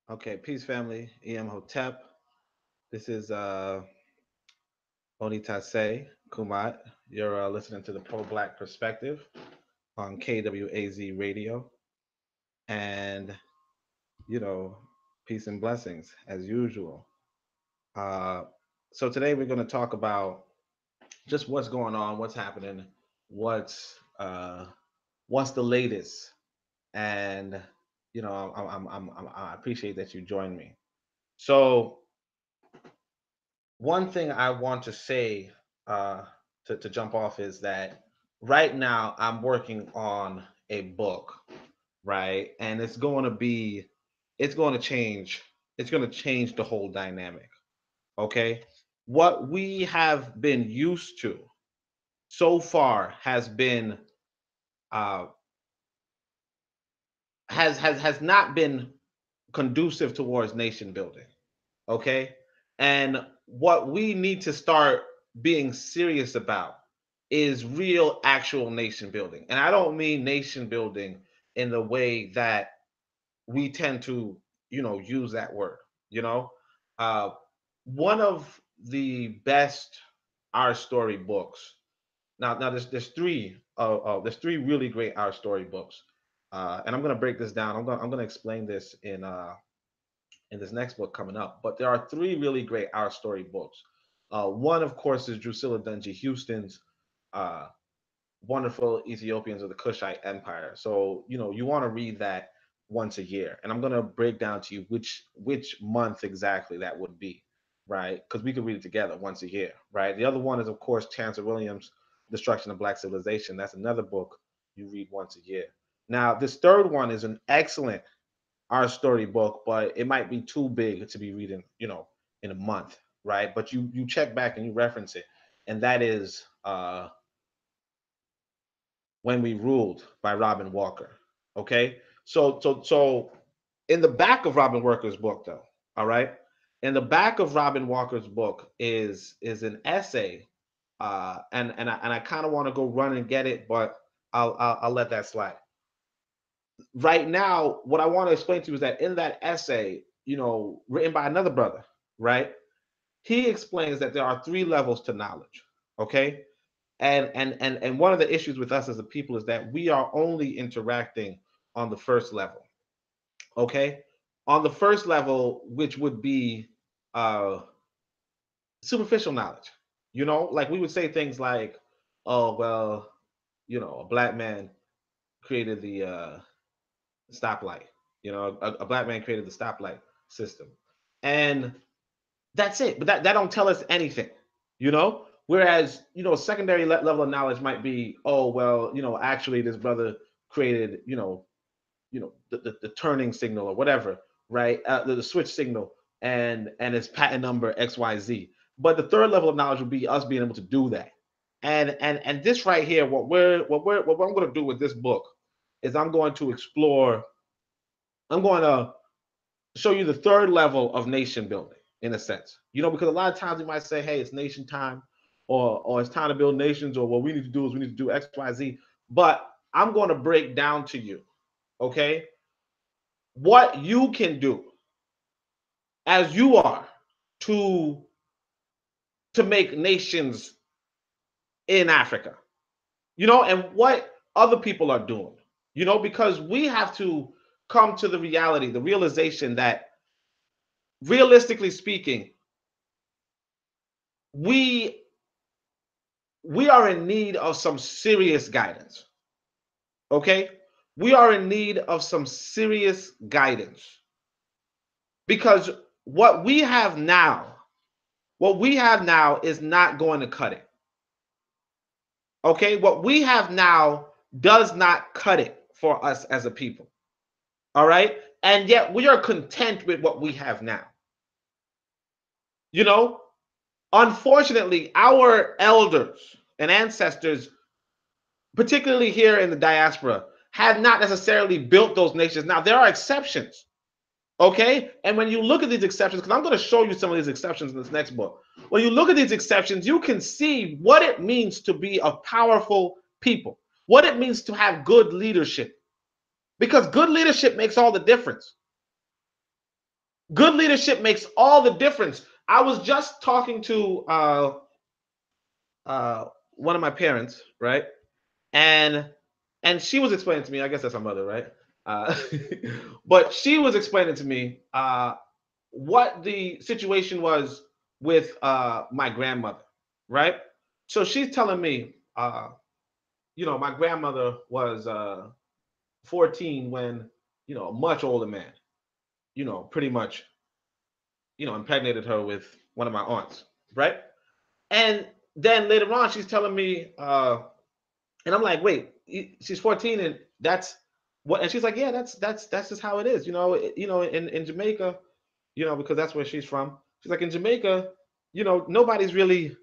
Okay, peace family. EM Hotep. This is Onitase Kumat. You're listening to the Pro Black Perspective on KWAZ Radio. And, you know, peace and blessings as usual. Uh, so today we're going to talk about just what's going on, what's happening, what's uh, what's the latest. And, I appreciate that you joined me. So one thing I want to say uh, to jump off is that right now I'm working on a book, right? And it's going to change, it's going to change the whole dynamic, okay? What we have been used to so far has been, uh, has not been conducive towards nation building, okay? And what we need to start being serious about is real, actual nation building. And I don't mean nation building in the way that we tend to, use that word. You know, uh, one of the best our story books. Now there's three really great our story books, and I'm gonna break this down. I'm gonna explain this in this next book coming up. But there are three really great our story books. One, of course, is Drusilla Dungy Houston's uh, Wonderful Ethiopians of the Kushite Empire. So you want to read that once a year, and I'm going to break down to you which month exactly that would be, right? Because we could read it together once a year, right? The other one is, of course, Chancellor Williams' Destruction of Black Civilization. That's another book you read once a year. Now, this third one is an excellent our story book, but it might be too big to be reading, in a month, right? But you check back and you reference it, and that is When We Ruled by Robin Walker. Okay, so in the back of Robin Walker's book, though, all right, in the back of Robin Walker's book is an essay, and I kind of want to go run and get it, but I'll let that slide. Right now, what I want to explain to you is that in that essay, written by another brother, right? He explains that there are three levels to knowledge. Okay. And one of the issues with us as a people is that we are only interacting on the first level. Okay. On the first level, which would be uh superficial knowledge. Like we would say things like, oh well, a black man created the stoplight. A black man created the stoplight system, and that's it. But that don't tell us anything, Whereas secondary level of knowledge might be, oh well, actually this brother created, the turning signal or whatever, right? The switch signal and its patent number XYZ. But the third level of knowledge would be us being able to do that. And this right here, what I'm going to do with this book is I'm going to show you the third level of nation building in a sense. Because a lot of times we might say, hey, it's nation time, or it's time to build nations, or what we need to do is we need to do XYZ. But I'm going to break down to you, okay, what you can do as you are to make nations in Africa, and what other people are doing, because we have to come to the reality, the realization that realistically speaking, we we are in need of some serious guidance. Okay? We are in need of some serious guidance because what we have now, is not going to cut it. Okay? What we have now does not cut it for us as a people. All right? And yet we are content with what we have now. You know, Unfortunately, our elders and ancestors, particularly here in the diaspora, have not necessarily built those nations. Now, there are exceptions, okay? And when you look at these exceptions, because I'm going to show you some of these exceptions in this next book, when you look at these exceptions, you can see what it means to be a powerful people, what it means to have good leadership, because good leadership makes all the difference. Good leadership makes all the difference. I was just talking to one of my parents, right? And she was explaining to me, I guess that's my mother, right? Uh, but she was explaining to me what the situation was with my grandmother, right? So she's telling me, my grandmother was 14 when, a much older man, pretty much, impregnated her with one of my aunts, right? And then later on, she's telling me, and I'm like, wait, she's 14, and that's what? And she's like, yeah, that's just how it is, in Jamaica, because that's where she's from. She's like, in Jamaica, nobody's really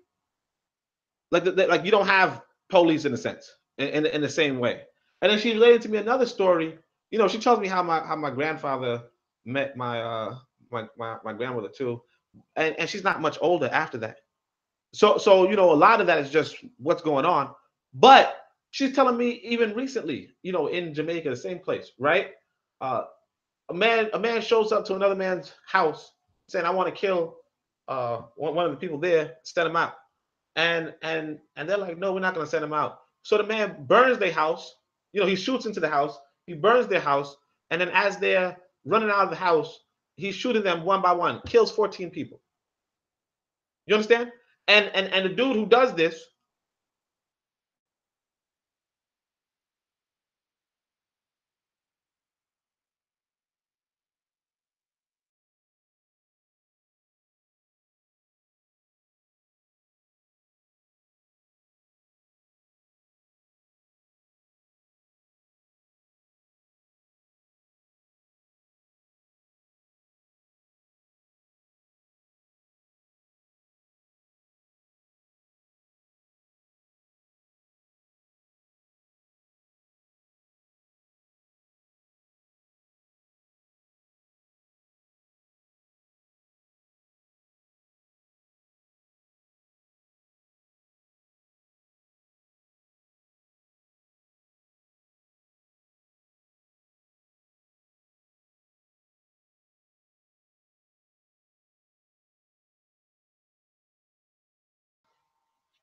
like you don't have police in a sense, in the same way. And then she related to me another story. She tells me how my grandfather met my grandmother too, and she's not much older after that. So a lot of that is just what's going on. But she's telling me even recently, in Jamaica, the same place, right? Uh, a man shows up to another man's house saying, "I want to kill one of the people there, send him out." And they're like, "No, we're not going to send him out." So the man burns their house. He shoots into the house. He burns their house, and then as they're running out of the house, he's shooting them one by one. Kills 14 people. You understand? And the dude who does this,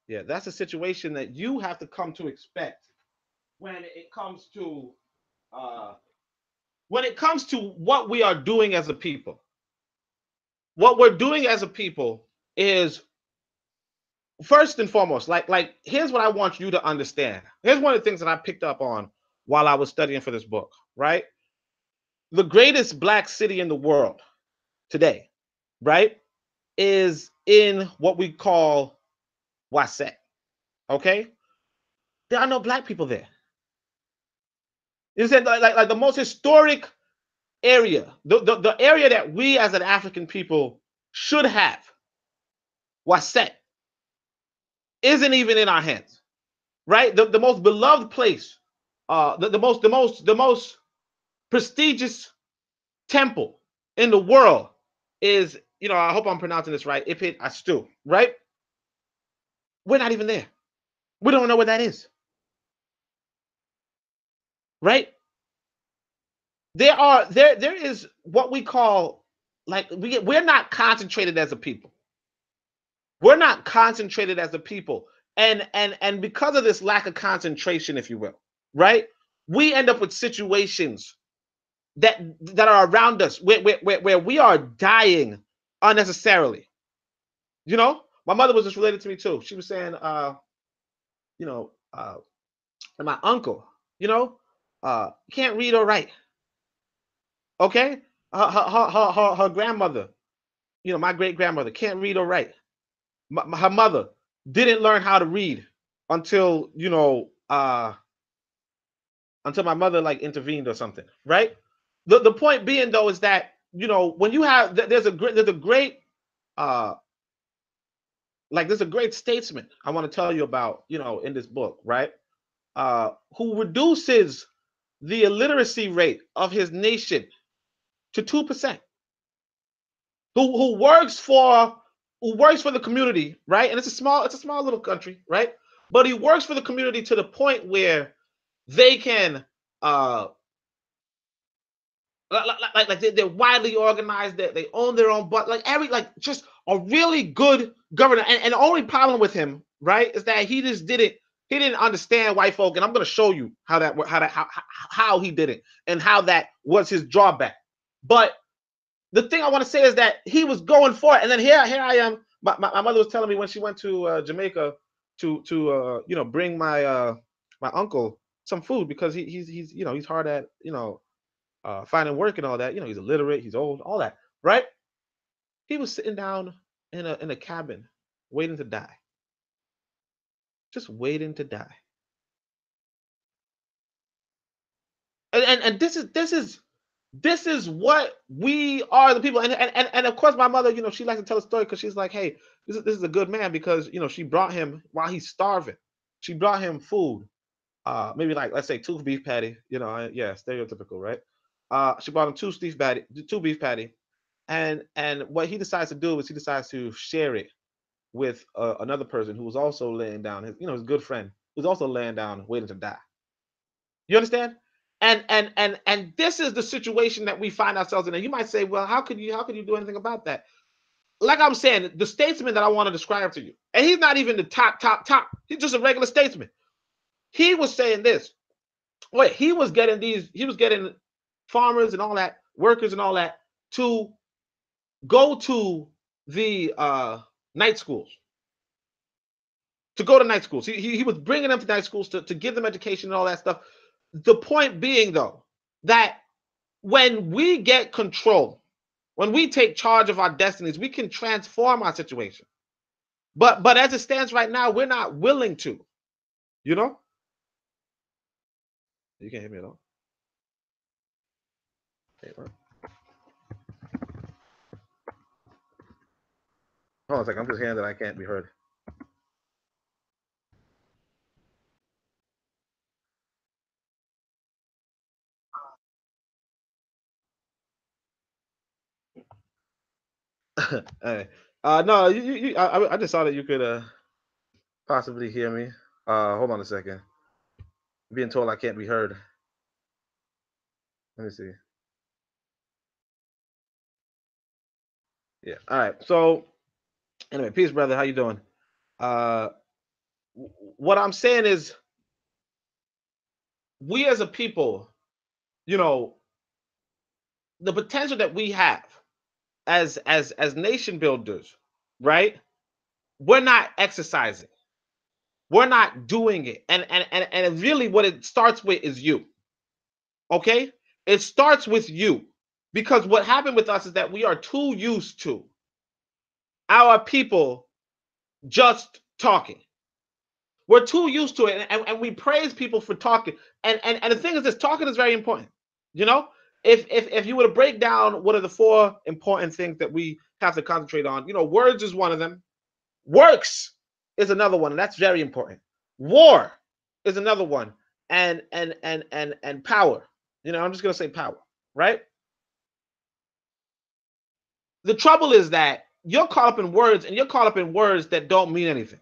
yeah, that's a situation that you have to come to expect when it comes to uh, what we are doing as a people. What we're doing as a people is first and foremost, like here's what I want you to understand. Here's one of the things that I picked up on while I was studying for this book, right? The greatest black city in the world today, right, is in what we call Wasset. Okay, there are no black people there. You said like the most historic area, the area that we as an African people should have, Wasset, isn't even in our hands, right? The most beloved place, the most prestigious temple in the world is, I hope I'm pronouncing this right, Ipit Astu, right? We're not even there. We don't know where that is, right? There is what we call, like, we're not concentrated as a people. We're not concentrated as a people. And because of this lack of concentration, if you will, right? We end up with situations that are around us where we are dying unnecessarily. My mother was just related to me too. She was saying, you know, uh, my uncle, can't read or write. Okay, her grandmother, my great grandmother, can't read or write. Her mother didn't learn how to read until until my mother like intervened or something, right? The point being though is that when you have there's a great uh there's a great statesman I want to tell you about, in this book, right? Who reduces the illiteracy rate of his nation to 2%, who works for the community, right? And it's a small little country, right? But he works for the community to the point where they can They're widely organized. They own their own, but like just a really good governor. And the only problem with him, right, is that he just didn't. He didn't understand white folk, and I'm going to show you how he did it and how that was his drawback. But the thing I want to say is that he was going for it, and then here I am. My mother was telling me when she went to Jamaica to bring my uncle some food because he's he's hard at finding work and all that. He's illiterate, he's old, all that, right? He was sitting down in a cabin, waiting to die, just waiting to die. And this is what we are, the people. And of course, my mother, she likes to tell a story because she's like, hey, this is a good man because she brought him while he's starving. She brought him food, maybe like let's say two beef patty. Yeah, stereotypical, right? She brought him two beef patty, and what he decides to do is he decides to share it with another person who was also laying down, his good friend who's also laying down waiting to die. You understand? And this is the situation that we find ourselves in. And you might say, well, how could you do anything about that? Like I'm saying, the statesman that I want to describe to you, and he's not even the top. He's just a regular statesman. He was saying this. Wait, he was getting farmers and all that, workers and all that, to go to the night schools. To go to night schools. He was bringing them to night schools to give them education and all that stuff. The point being, though, that when we get control, when we take charge of our destinies, we can transform our situation. But as it stands right now, we're not willing to. You know? You can't hear me at all. Okay, well, hold on a second. I'm just hearing that I can't be heard. Hey. No, I just saw that you could possibly hear me. Hold on a second. I'm being told I can't be heard. Let me see. Yeah. All right. So anyway, peace, brother. How you doing? Uh, what I'm saying is, we as a people, you know, the potential that we have as nation builders, right? We're not exercising. We're not doing it. And really what it starts with is you. Okay? It starts with you. Because what happened with us is that we are too used to our people just talking. We're too used to it, and we praise people for talking. And the thing is this, talking is very important. You know, if you were to break down what are the four important things that we have to concentrate on, words is one of them. Works is another one, and that's very important. War is another one, and power. I'm just gonna say power, right? The trouble is that you're caught up in words, and you're caught up in words that don't mean anything.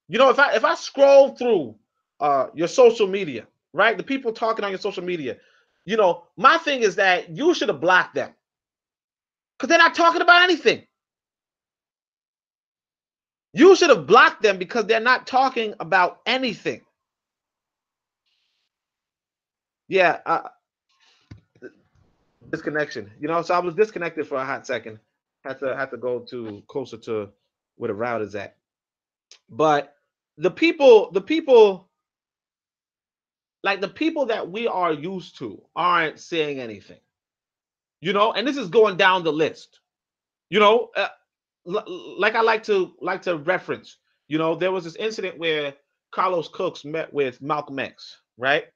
If I scroll through your social media, right? The people talking on your social media, my thing is that you should have blocked them because they're not talking about anything. You should have blocked them because they're not talking about anything. Yeah, disconnection. So I was disconnected for a hot second. Had to go to closer to where the route is at. But the people, like the people that we are used to, aren't saying anything. And this is going down the list. You know, uh, like I like to reference. There was this incident where Carlos Cooks met with Malcolm X, right?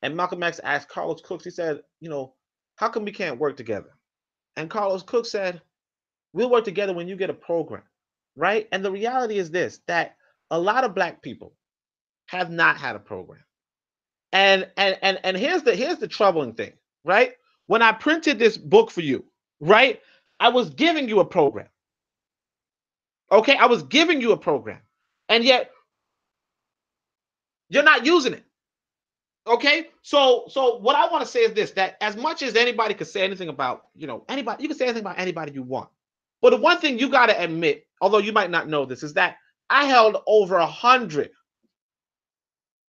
And Malcolm X asked Carlos Cooks. He said, how come we can't work together? And Carlos Cooks said, we'll work together when you get a program, right? And the reality is this: that a lot of black people have not had a program. And here's the troubling thing, right? When I printed this book for you, right? I was giving you a program. Okay, I was giving you a program, and yet you're not using it. Okay, so what I want to say is this: that as much as anybody could say anything about, anybody, you can say anything about anybody you want. But the one thing you got to admit, although you might not know this, is that I held over 100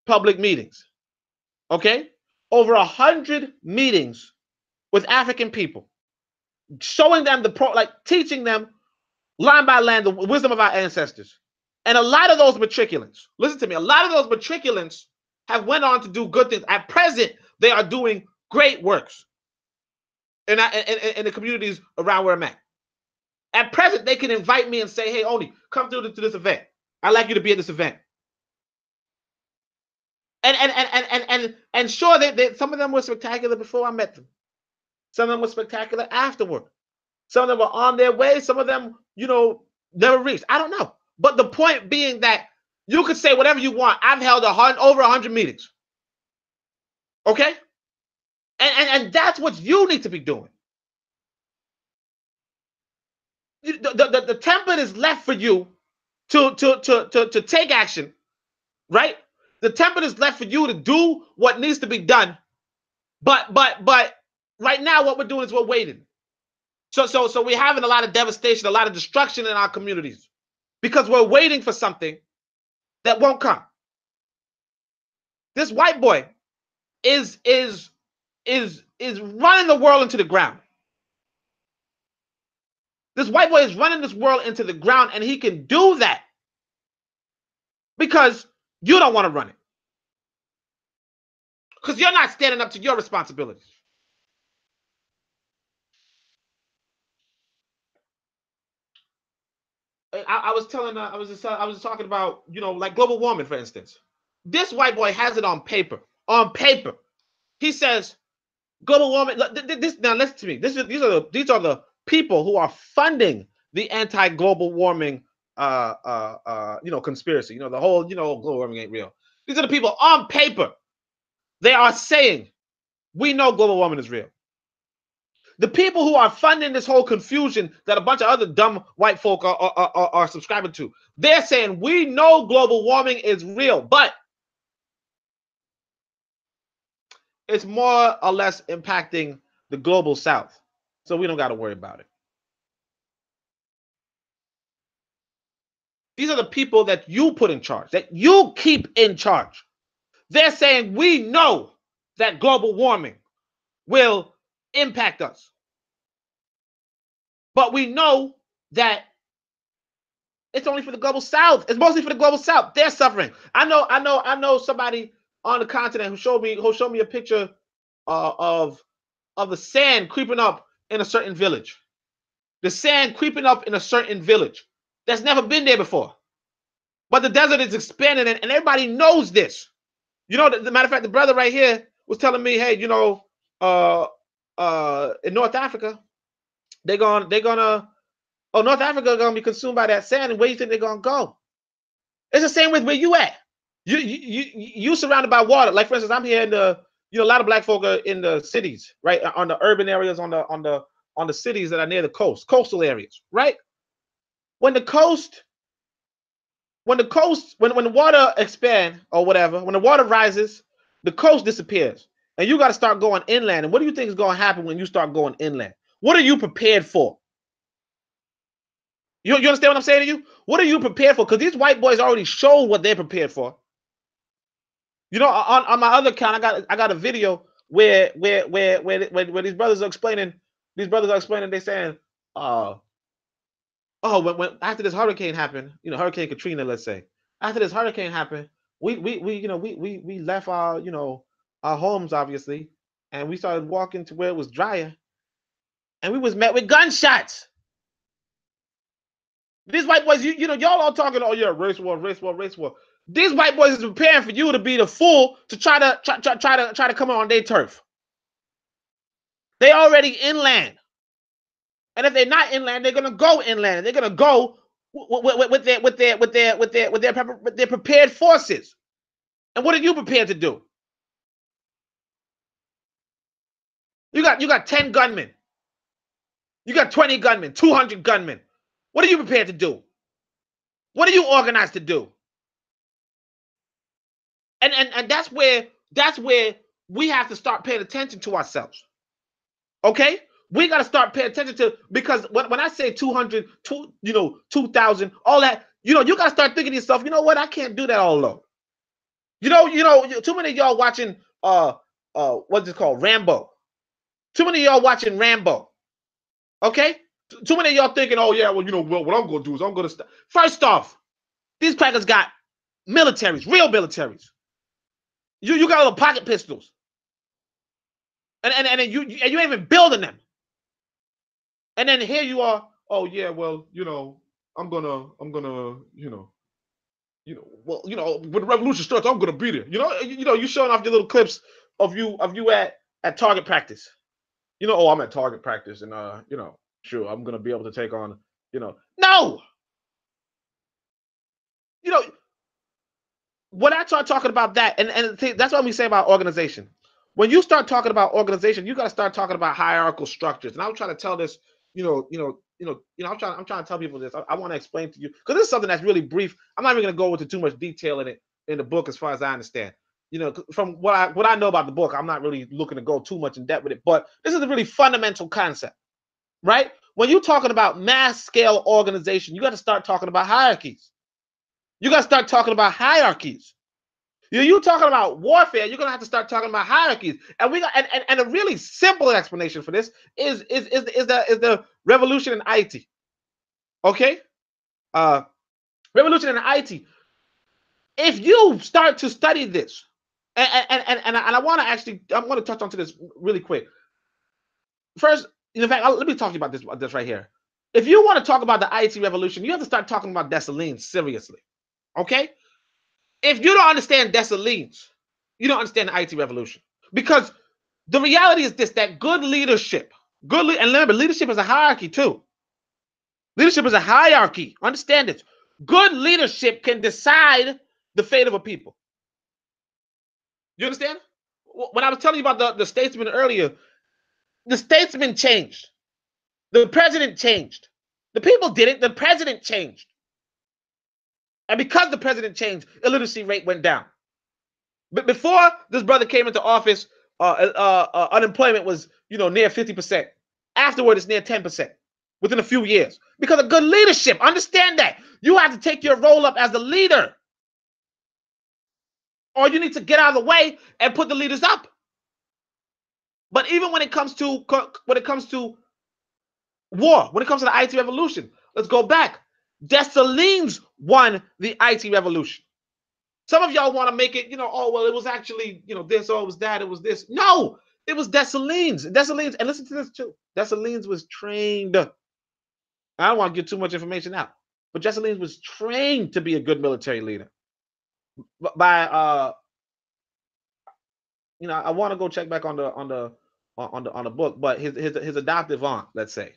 public meetings. Okay, over 100 meetings with African people, showing them teaching them line by line the wisdom of our ancestors. And a lot of those matriculants, listen to me, a lot of those matriculants have went on to do good things. At present, they are doing great works in the communities around where I'm at. At present, they can invite me and say, "Hey, Oni, come through to this event. I'd like you to be at this event." And sure, some of them were spectacular before I met them. Some of them were spectacular afterward. Some of them were on their way. Some of them, never reached. I don't know. But the point being that you could say whatever you want. I've held over 100 meetings. Okay? And that's what you need to be doing. The template is left for you to take action, right? The template is left for you to do what needs to be done. But right now, what we're doing is we're waiting. So we're having a lot of devastation, a lot of destruction in our communities because we're waiting for something that won't come. This white boy is running the world into the ground. This white boy is running this world into the ground, and he can do that because you don't want to run it. Because you're not standing up to your responsibilities. I was talking about, like global warming, for instance. This white boy has it on paper. On paper, he says global warming. Now listen to me. These are the people who are funding the anti-global warming conspiracy. The whole global warming ain't real. These are the people on paper. They are saying we know global warming is real. The people who are funding this whole confusion that a bunch of other dumb white folk are subscribing to, they're saying we know global warming is real, but it's more or less impacting the global south. So we don't got to worry about it. These are the people that you put in charge, that you keep in charge. They're saying we know that global warming will impact us. But we know that it's only for the global south. It's mostly for the global south. They're suffering. I know somebody on the continent who showed me a picture of the sand creeping up in a certain village. The sand creeping up in a certain village that's never been there before. But the desert is expanding, and everybody knows this. The matter of fact, the brother right here was telling me, hey, in North Africa, North Africa is gonna be consumed by that sand, and where you think they're gonna go? It's the same with where you at. You surrounded by water. Like for instance, I'm here in a lot of black folk are in the cities, right? On the urban areas, on the cities that are near the coastal areas, right? When the water expands or whatever, when the water rises, the coast disappears, and you got to start going inland. And what do you think is going to happen when you start going inland? What are you prepared for? You understand what I'm saying to you? What are you prepared for? Because these white boys already showed what they're prepared for. On my other account, I got a video where these brothers are explaining. They're saying, when after this hurricane happened, Hurricane Katrina, let's say, after this hurricane happened, we left our our homes, obviously, and we started walking to where it was drier, and we was met with gunshots. These white boys, y'all all talking, oh yeah, race war, race war, race war. These white boys is preparing for you to be the fool to try to come on their turf. They already inland, and if they're not inland, they're gonna go inland. They're gonna go with their prepared forces. And what are you prepared to do? You got 10 gunmen. You got 20 gunmen, 200 gunmen. What are you prepared to do? What are you organized to do? And that's where that's where we have to start paying attention to ourselves. Okay? We got to start paying attention to, because when I say 200, 2,000, all that, you got to start thinking to yourself, you know what? I can't do that all alone. Too many of y'all watching what's it called? Rambo. Too many of y'all watching Rambo. Okay? Too many of y'all thinking, oh yeah, well, what I'm gonna do is I'm gonna first off, these crackers got militaries, real militaries. You got little pocket pistols. And you ain't even building them. And then here you are, oh yeah, well, I'm gonna, well, when the revolution starts, I'm gonna be there. You showing off your little clips of you at target practice. Oh, I'm at target practice, and sure, I'm gonna be able to take on, no. When I start talking about that, and that's what we say about organization. When you start talking about organization, you got to start talking about hierarchical structures. And I'm trying to tell this, I'm trying to tell people this. I want to explain to you, because this is something that's really brief. I'm not even going to go into too much detail in the book, as far as I understand. From what I know about the book, I'm not really looking to go too much in depth with it. But this is a really fundamental concept, right? When you're talking about mass scale organization, you got to start talking about hierarchies. You got to start talking about hierarchies. You're talking about warfare, you're gonna have to start talking about hierarchies. And we got and a really simple explanation for this is the revolution in Haiti. Okay? Revolution in Haiti. If you start to study this, and I want to I'm going to touch onto this really quick. First, in fact, let me talk to you about this right here. If you want to talk about the Haiti revolution, you have to start talking about Dessalines seriously. Okay? If you don't understand Dessalines, you don't understand the IT revolution. Because the reality is this, that good leadership, and remember, leadership is a hierarchy too. Leadership is a hierarchy. Understand this. Good leadership can decide the fate of a people. You understand? When I was telling you about the statesman earlier, the statesman changed. The president changed. The people didn't. The president changed. And because the president changed, illiteracy rate went down. But before this brother came into office, unemployment was near 50%. Afterward, it's near 10% within a few years because of good leadership. Understand that you have to take your role up as the leader, or you need to get out of the way and put the leaders up. But even when it comes to war, when it comes to the IT revolution, let's go back. Dessalines won the IT revolution. Some of y'all want to make it, oh, well, it was actually, this, or it was that, it was this. No, it was Dessalines. Dessalines, and listen to this too. Dessalines was trained. I don't want to give too much information out, but Dessalines was trained to be a good military leader. By I want to go check back on the book, but his adoptive aunt, let's say,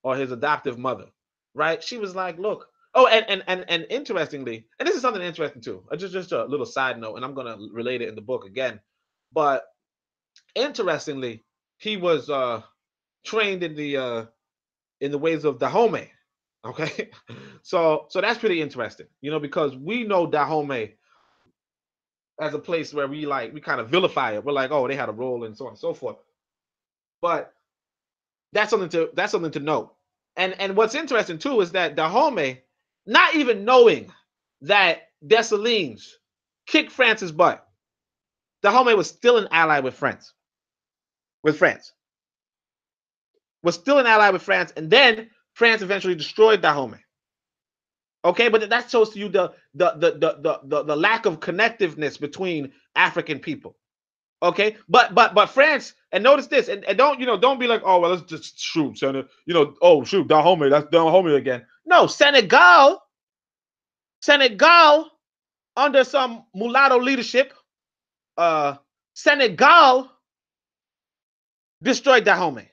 or his adoptive mother, right? She was like, look. Oh, and interestingly, and this is something interesting too. Just a little side note, and I'm gonna relate it in the book again. But interestingly, he was trained in the ways of Dahomey. Okay, so that's pretty interesting, because we know Dahomey as a place where we kind of vilify it. We're like, oh, they had a role and so on and so forth. But that's something to note. And what's interesting too is that Dahomey, not even knowing that Dessalines kicked France's butt, Dahomey was still an ally with France. Was still an ally with France, and then France eventually destroyed Dahomey. Okay, but that shows to you the lack of connectiveness between African people. Okay, but France, and notice this, and don't be like, oh well, let's just shoot, Senator. Oh shoot, Dahomey, that's Dahomey again. No, Senegal under some mulatto leadership, Senegal destroyed Dahomey.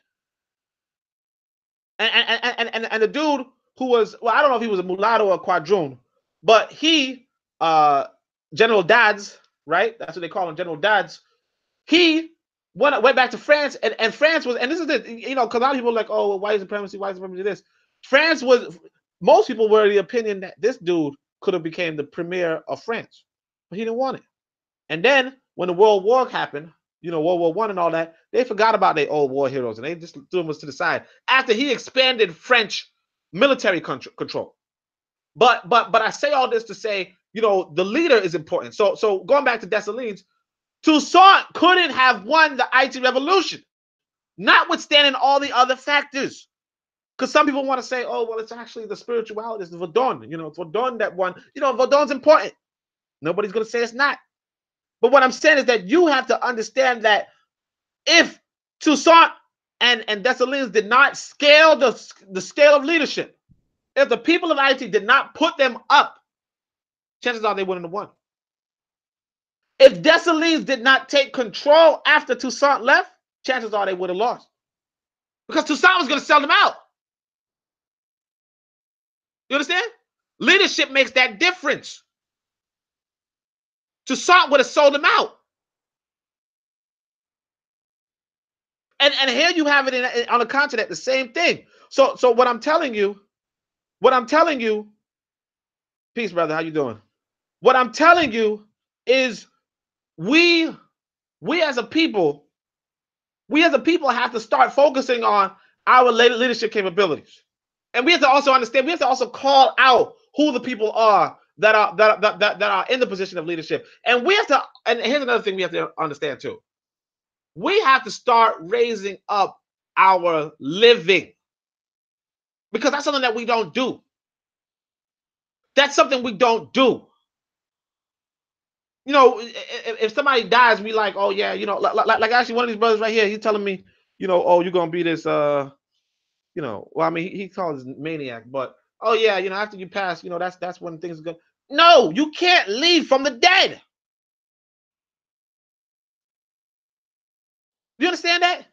And the dude who was, well, I don't know if he was a mulatto or a quadroon, but he, General Dads, right? That's what they call him, General Dads. He went back to France, and France was, and this is it, because a lot of people are like, oh, well, white supremacy this. France was, most people were the opinion that this dude could have became the premier of France, but he didn't want it. And then when the World War happened, World War I and all that, they forgot about their old war heroes and they just threw them to the side after he expanded French military control. But I say all this to say, the leader is important. So going back to Dessalines, Toussaint couldn't have won the Haiti Revolution, notwithstanding all the other factors. Because some people want to say, oh, well, it's actually the spirituality, it's the Verdun. It's Verdun that won. Verdun's important. Nobody's going to say it's not. But what I'm saying is that you have to understand that if Toussaint and Dessalines did not scale the scale of leadership, if the people of Haiti did not put them up, chances are they wouldn't have won. If Dessalines did not take control after Toussaint left, chances are they would have lost. Because Toussaint was going to sell them out. You understand? Leadership makes that difference. Toussaint would have sold them out. And here you have it on the continent, the same thing. So what I'm telling you, peace, brother, how you doing? What I'm telling you is we as a people have to start focusing on our leadership capabilities. And we have to also understand, we have to also call out who the people are that are in the position of leadership. And we have to, and here's another thing we have to understand too. We have to start raising up our living, because that's something that we don't do. That's something we don't do. If somebody dies, we like, oh yeah, like actually one of these brothers right here, he's telling me, oh, you're gonna be this, well, I mean, he calls it maniac, but oh yeah, after you pass, that's when things are good. No, you can't leave from the dead. You understand that?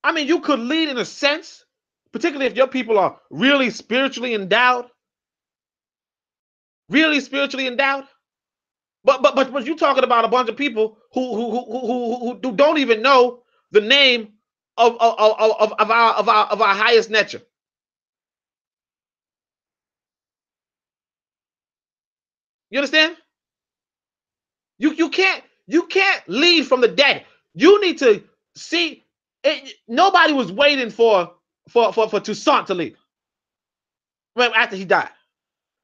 I mean, you could lead in a sense, particularly if your people are really spiritually endowed. Really spiritually endowed. But you're talking about a bunch of people who don't even know the name of our highest nature. You understand? You can't lead from the dead. You need to see it. Nobody was waiting for Toussaint to lead after he died.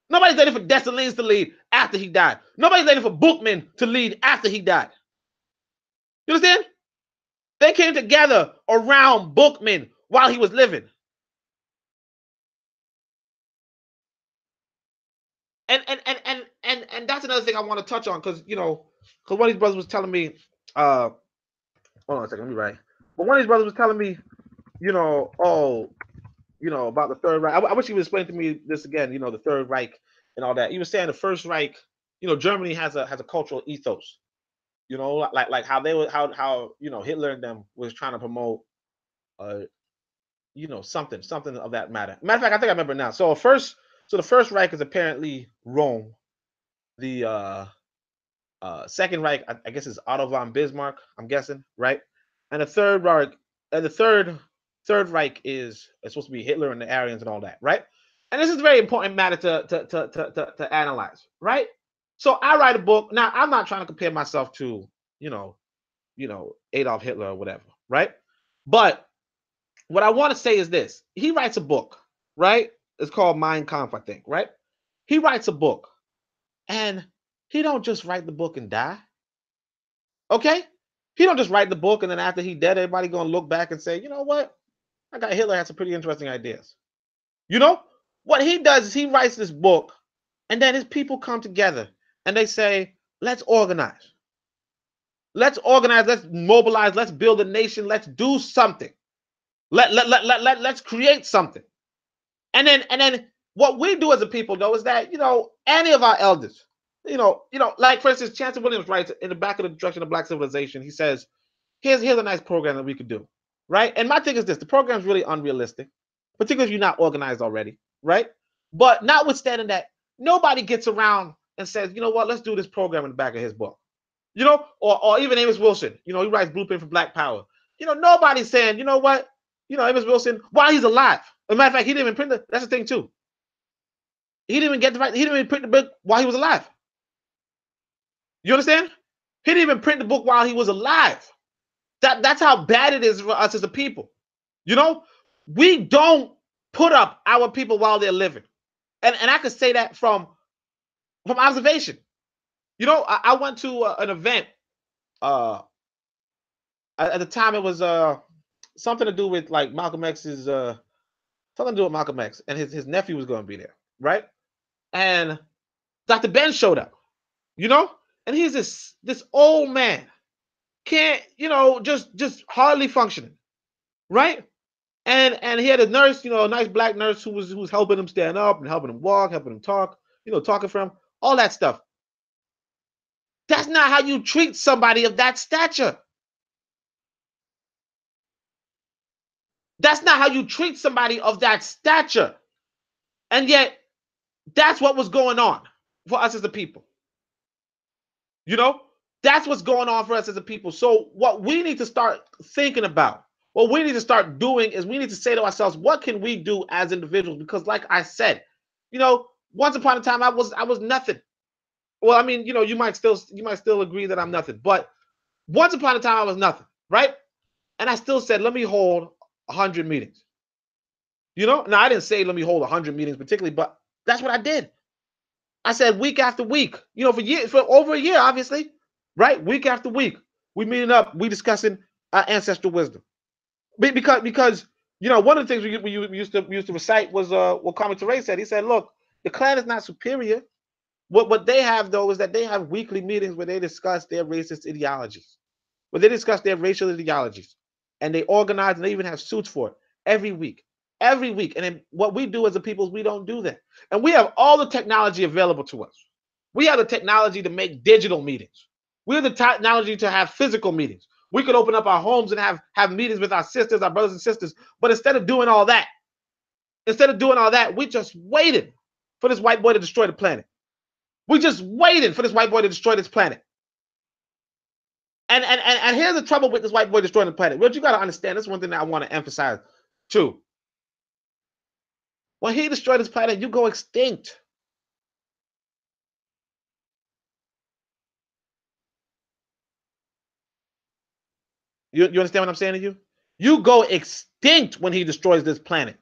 Nobody's waiting for Dessalines to lead after he died. Nobody's waiting for Bookman to lead after he died. You understand? They came together around Bookman while he was living. And that's another thing I want to touch on, because one of these brothers was telling me, hold on a second, let me write. But one of these brothers was telling me, about the Third Reich. I wish he would explain to me this again, the Third Reich and all that. He was saying the First Reich, Germany has a cultural ethos, like how they would how Hitler and them was trying to promote something of that matter. Matter of fact, I think I remember now. So the First Reich is apparently Rome. The Second Reich, I guess, is Otto von Bismarck, I'm guessing, right? And the Third Reich, Third Reich is supposed to be Hitler and the Aryans and all that, right? And this is a very important matter to analyze, right? So I write a book. Now, I'm not trying to compare myself to, Adolf Hitler or whatever, right? But what I want to say is this. He writes a book, right? It's called Mein Kampf, I think, right? He writes a book, and he don't just write the book and die. Okay? He don't just write the book and then after he dead, everybody gonna look back and say, you know what? I got Hitler had some pretty interesting ideas. What he does is he writes this book, and then his people come together and they say, let's organize. Let's organize, let's mobilize, let's build a nation, let's do something. Let's create something. And then what we do as a people, though, is that, any of our elders, like, for instance, Chancellor Williams writes in the back of the Direction of Black Civilization, he says, here's a nice program that we could do, right? And my thing is this, the program's really unrealistic, particularly if you're not organized already, right? But notwithstanding that, nobody gets around and says, you know what, let's do this program in the back of his book. Or even Amos Wilson, he writes Blueprint for Black Power. Nobody's saying, you know what, Amos Wilson, while he's alive. As a matter of fact, he didn't even print it. That's the thing too. He didn't even print the book while he was alive. You understand? He didn't even print the book while he was alive. That's how bad it is for us as a people. You know, we don't put up our people while they're living. And I could say that from observation. You know, I went to an event uh at the time. It was something to do with like Malcolm X's something to do with Malcolm X, and his nephew was going to be there, right? And Dr. Ben showed up, you know, and he's this old man, can't, just hardly functioning, right? And he had a nurse, a nice black nurse who was helping him stand up and helping him walk, helping him talk, talking for him, all that stuff. That's not how you treat somebody of that stature. That's not how you treat somebody of that stature. And yet, that's what was going on for us as a people. You know, that's what's going on for us as a people. So, what we need to start thinking about, what we need to start doing is we need to say to ourselves, what can we do as individuals? Because, like I said, once upon a time, I was nothing. Well, I mean, you might still agree that I'm nothing, but once upon a time, I was nothing, right? And I still said, let me hold 100 meetings. Now I didn't say let me hold 100 meetings particularly, but that's what I did. I said week after week, for over a year, obviously, right? Week after week, we meeting up, we discussing ancestral wisdom. Because one of the things we used to recite was what Kwame Ture said. He said, "Look, the clan is not superior. What they have though is that they have weekly meetings where they discuss their racist ideologies, where they discuss their racial ideologies, and they organize and they even have suits for it every week." Every week. And then what we do as a people is we don't do that. And we have all the technology available to us. We have the technology to make digital meetings. We have the technology to have physical meetings. We could open up our homes and have meetings with our sisters, our brothers and sisters. But instead of doing all that, we just waited for this white boy to destroy the planet. We just waited for this white boy to destroy this planet. And here's the trouble with this white boy destroying the planet. What you got to understand, this is one thing that I want to emphasize too. When he destroyed this planet, you go extinct. You understand what I'm saying to you? You go extinct when he destroys this planet.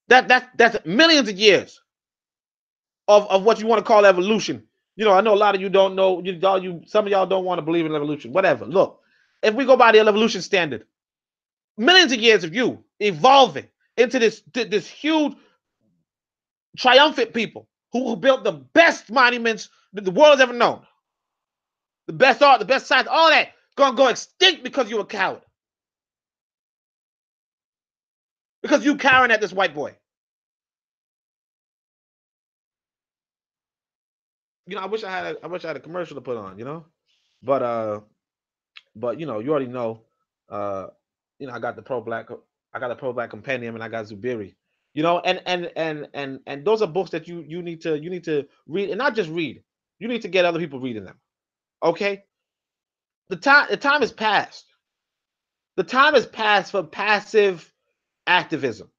That's millions of years of what you want to call evolution. I know a lot of you don't know. Some of y'all don't want to believe in evolution. Whatever. Look, if we go by the evolution standard, millions of years of you evolving into this huge triumphant people who built the best monuments that the world has ever known, the best art, the best science, all that, gonna go extinct because you're a coward. Because you cowering at this white boy. I wish I had a commercial to put on. But you already know. Uh, I got the pro black compendium and I got Zubiri. And those are books that you need to read, and not just read. You need to get other people reading them. Okay? The time is past. The time is past for passive activism.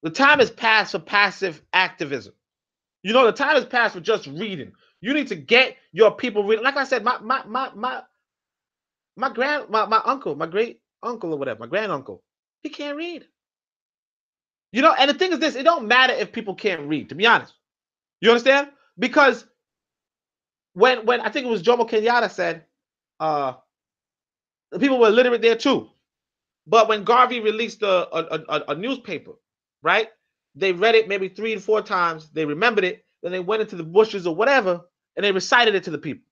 The time is past for passive activism. The time is past for just reading. You need to get your people reading. Like I said, my uncle, my great uncle or whatever, my grand uncle, he can't read. And the thing is this, it don't matter if people can't read, to be honest. You understand? Because when I think it was Jomo Kenyatta said, the people were illiterate there too. But when Garvey released a newspaper, right? They read it maybe 3 to 4 times. They remembered it. Then they went into the bushes or whatever, and they recited it to the people.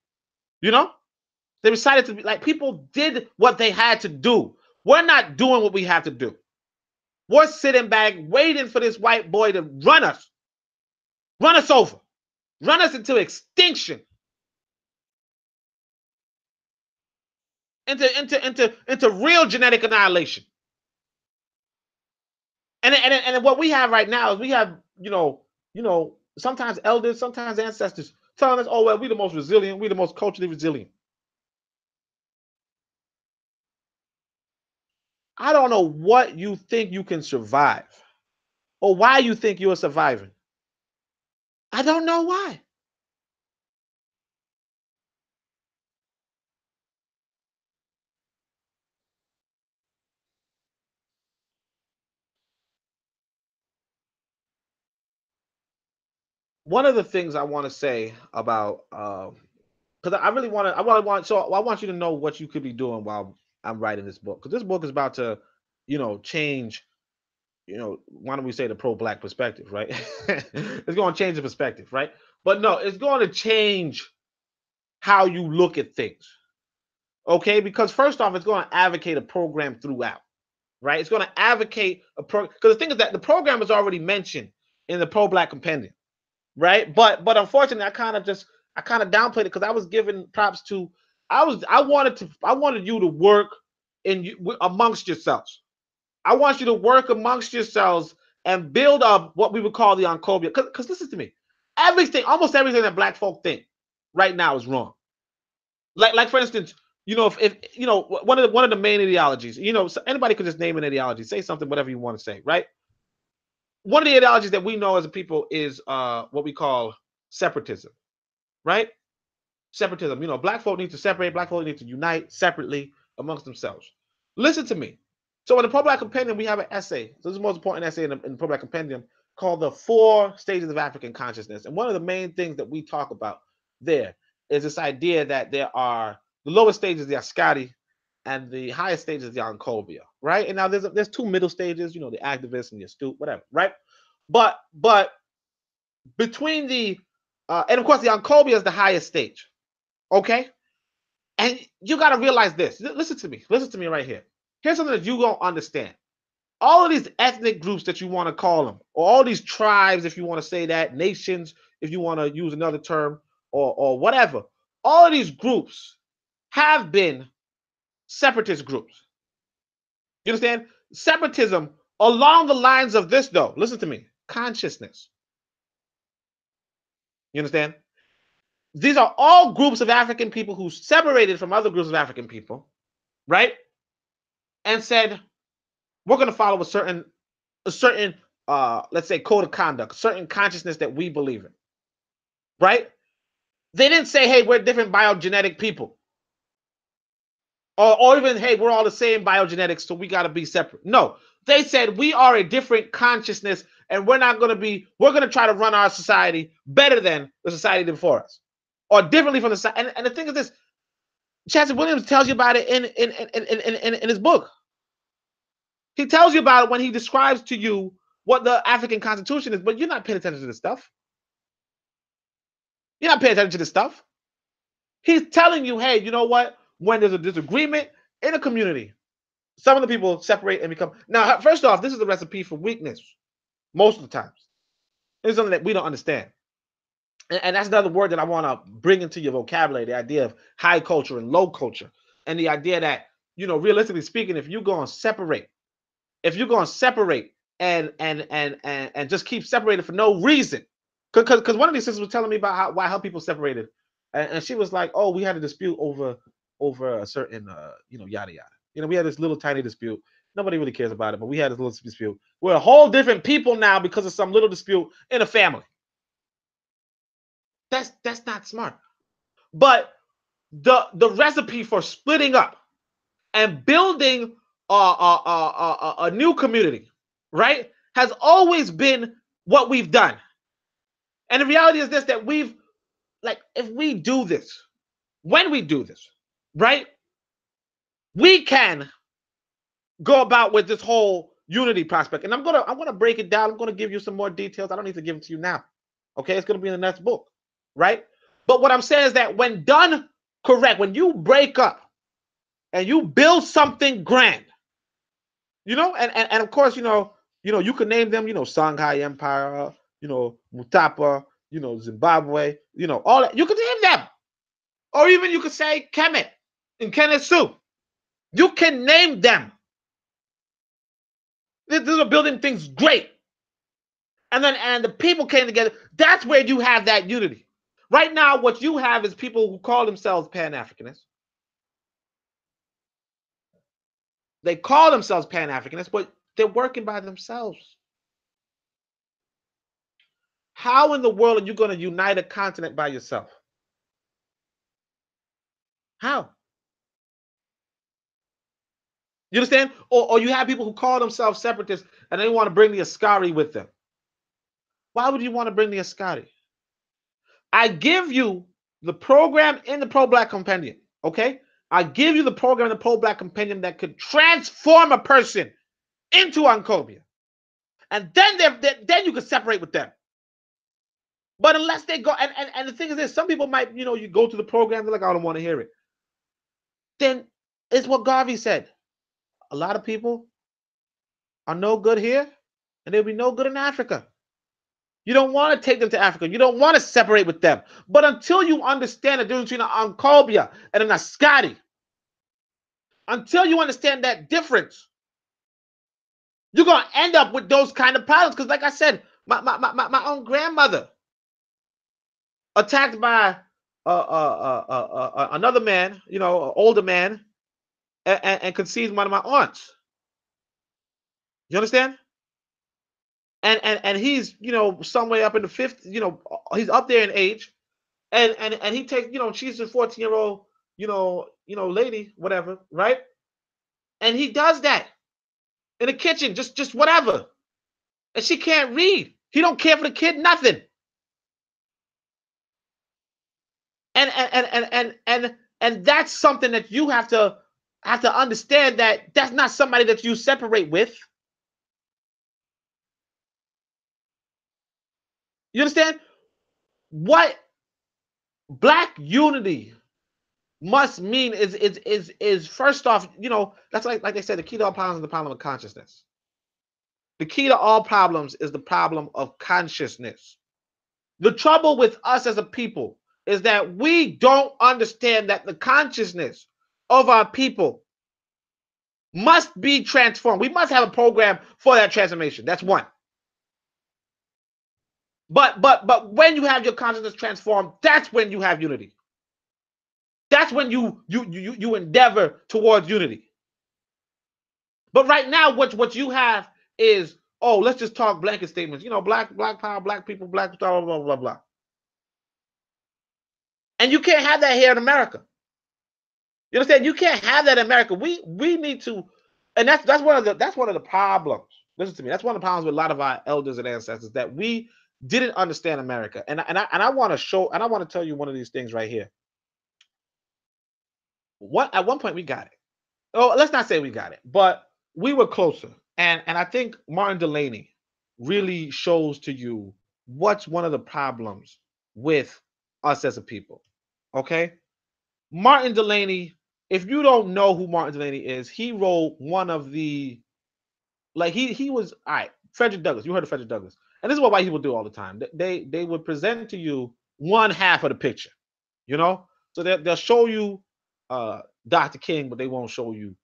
They recited to be like people did what they had to do. We're not doing what we have to do. We're sitting back waiting for this white boy to run us over, run us into extinction, into real genetic annihilation. And what we have right now is we have, sometimes elders, sometimes ancestors telling us, oh, well, we're the most resilient, we're the most culturally resilient. I don't know what you think you can survive or why you think you're surviving. I don't know why. one of the things I want to say about because I really want to, I really want, so I want you to know what you could be doing while I'm writing this book, because this book is about to, change, why don't we say the pro-black perspective, right? It's going to change the perspective, right? But no, it's going to change how you look at things, okay? Because first off, it's going to advocate a program throughout, right? It's going to advocate a program, because the thing is that the program is already mentioned in the pro-black compendium, right? But unfortunately, I kind of downplayed it because I was giving props to, I wanted you to work in amongst yourselves. I want you to work amongst yourselves and build up what we would call the Encobia. Because listen to me, almost everything that black folk think right now is wrong. Like for instance, if one of the main ideologies, so anybody could just name an ideology, say something, whatever you want to say, right? One of the ideologies that we know as a people is what we call separatism, right? Separatism. Black folk need to separate. Black folk need to unite separately amongst themselves. Listen to me. So in the pro-black compendium, we have an essay. So this is the most important essay in the pro-black compendium called "The Four Stages of African Consciousness." And one of the main things that we talk about there is this idea that there are the lowest stages, the Ascari, and the highest stages, the Encobia, right? And now there's two middle stages, the activist and the astute, whatever, right? But between the and of course the Encobia is the highest stage, okay? And you got to realize this. Listen to me. Listen to me right here. Here's something that you don't understand. All of these ethnic groups that you want to call them, or all these tribes, if you want to say that, nations, if you want to use another term, or whatever, all of these groups have been separatist groups. You understand? Separatism along the lines of this, though. Listen to me. Consciousness. You understand? These are all groups of African people who separated from other groups of African people, right? And said, we're going to follow a certain let's say code of conduct, certain consciousness that we believe in, right? They didn't say, hey, we're different biogenetic people, or even, hey, we're all the same biogenetics, so we got to be separate. No, they said we are a different consciousness, and we're going to try to run our society better than the society before us, or differently from the society. And the thing is this, Chester Williams tells you about it in his book. He tells you about it when he describes to you what the African Constitution is, but you're not paying attention to this stuff. You're not paying attention to this stuff. He's telling you, hey, you know what? When there's a disagreement in a community, some of the people separate and become. Now, first off, this is a recipe for weakness most of the times. It's something that we don't understand. And that's another word that I want to bring into your vocabulary, the idea of high culture and low culture. And the idea that, realistically speaking, if you're going to separate, and just keep separated for no reason, because one of these sisters was telling me about why her people separated, and she was like, oh, we had a dispute over a certain yada yada. We had this little tiny dispute. Nobody really cares about it, but we had this little dispute. We're a whole different people now because of some little dispute in a family. That's not smart. But the recipe for splitting up and building a new community, right, has always been what we've done. And the reality is this, that if we do this, when we do this, right, we can go about with this whole unity prospect. And I'm gonna break it down. I'm gonna give you some more details. I don't need to give it to you now. Okay, it's gonna be in the next book, right? But what I'm saying is that when done correct, when you break up and you build something grand, and of course, you can name them, Songhai Empire, Mutapa, Zimbabwe, all that. You could name them. Or even you could say Kemet and Kennesu. You can name them. These are building things great. And the people came together. That's where you have that unity. Right now, what you have is people who call themselves Pan-Africanists. They call themselves Pan-Africanists, but they're working by themselves. How in the world are you going to unite a continent by yourself? How? You understand? Or you have people who call themselves separatists and they want to bring the Ascari with them. Why would you want to bring the Ascari? I give you the program in the pro-black compendium. Okay, I give you the program in the pro-black compendium that could transform a person into Uncobia, and then you can separate with them. But unless they go, and the thing is this, some people might, you go to the program, they're like, I don't want to hear it. Then it's what Garvey said. A lot of people are no good here, and they'll be no good in Africa. You don't want to take them to Africa. You don't want to separate with them. But until you understand the difference between an Uncobia and an Ascati, until you understand that difference, you're going to end up with those kind of problems. Because like I said, my own grandmother attacked by another man, an older man, and conceived one of my aunts. You understand? And he's, somewhere up in the 50s, he's up there in age. And he takes, she's a 14-year-old, lady, whatever, right? And he does that in the kitchen, just whatever. And she can't read. He don't care for the kid, nothing. And that's something that you have to understand, that that's not somebody that you separate with. You understand? What black unity must mean is first off, that's like they said, the key to all problems is the problem of consciousness. The key to all problems is the problem of consciousness. The trouble with us as a people is that we don't understand that the consciousness of our people must be transformed. We must have a program for that transformation. That's one. But when you have your consciousness transformed, that's when you have unity. That's when you endeavor towards unity. But right now, what you have is, oh, let's just talk blanket statements. Black power, black people, black blah blah blah blah. And you can't have that here in America. You understand? You can't have that in America. We need to, and that's one of the problems. Listen to me. That's one of the problems with a lot of our elders and ancestors, that we didn't understand America. And I want to show, and I want to tell you one of these things right here. At one point we got it. Oh, let's not say we got it, but we were closer. And I think Martin Delany really shows to you what's one of the problems with us as a people. Okay? Martin Delany, if you don't know who Martin Delany is, he wrote one of the, like, he was, all right, Frederick Douglass. You heard of Frederick Douglass. And this is what white people do all the time. They would present to you one half of the picture, So they'll show you Dr. King, but they won't show you,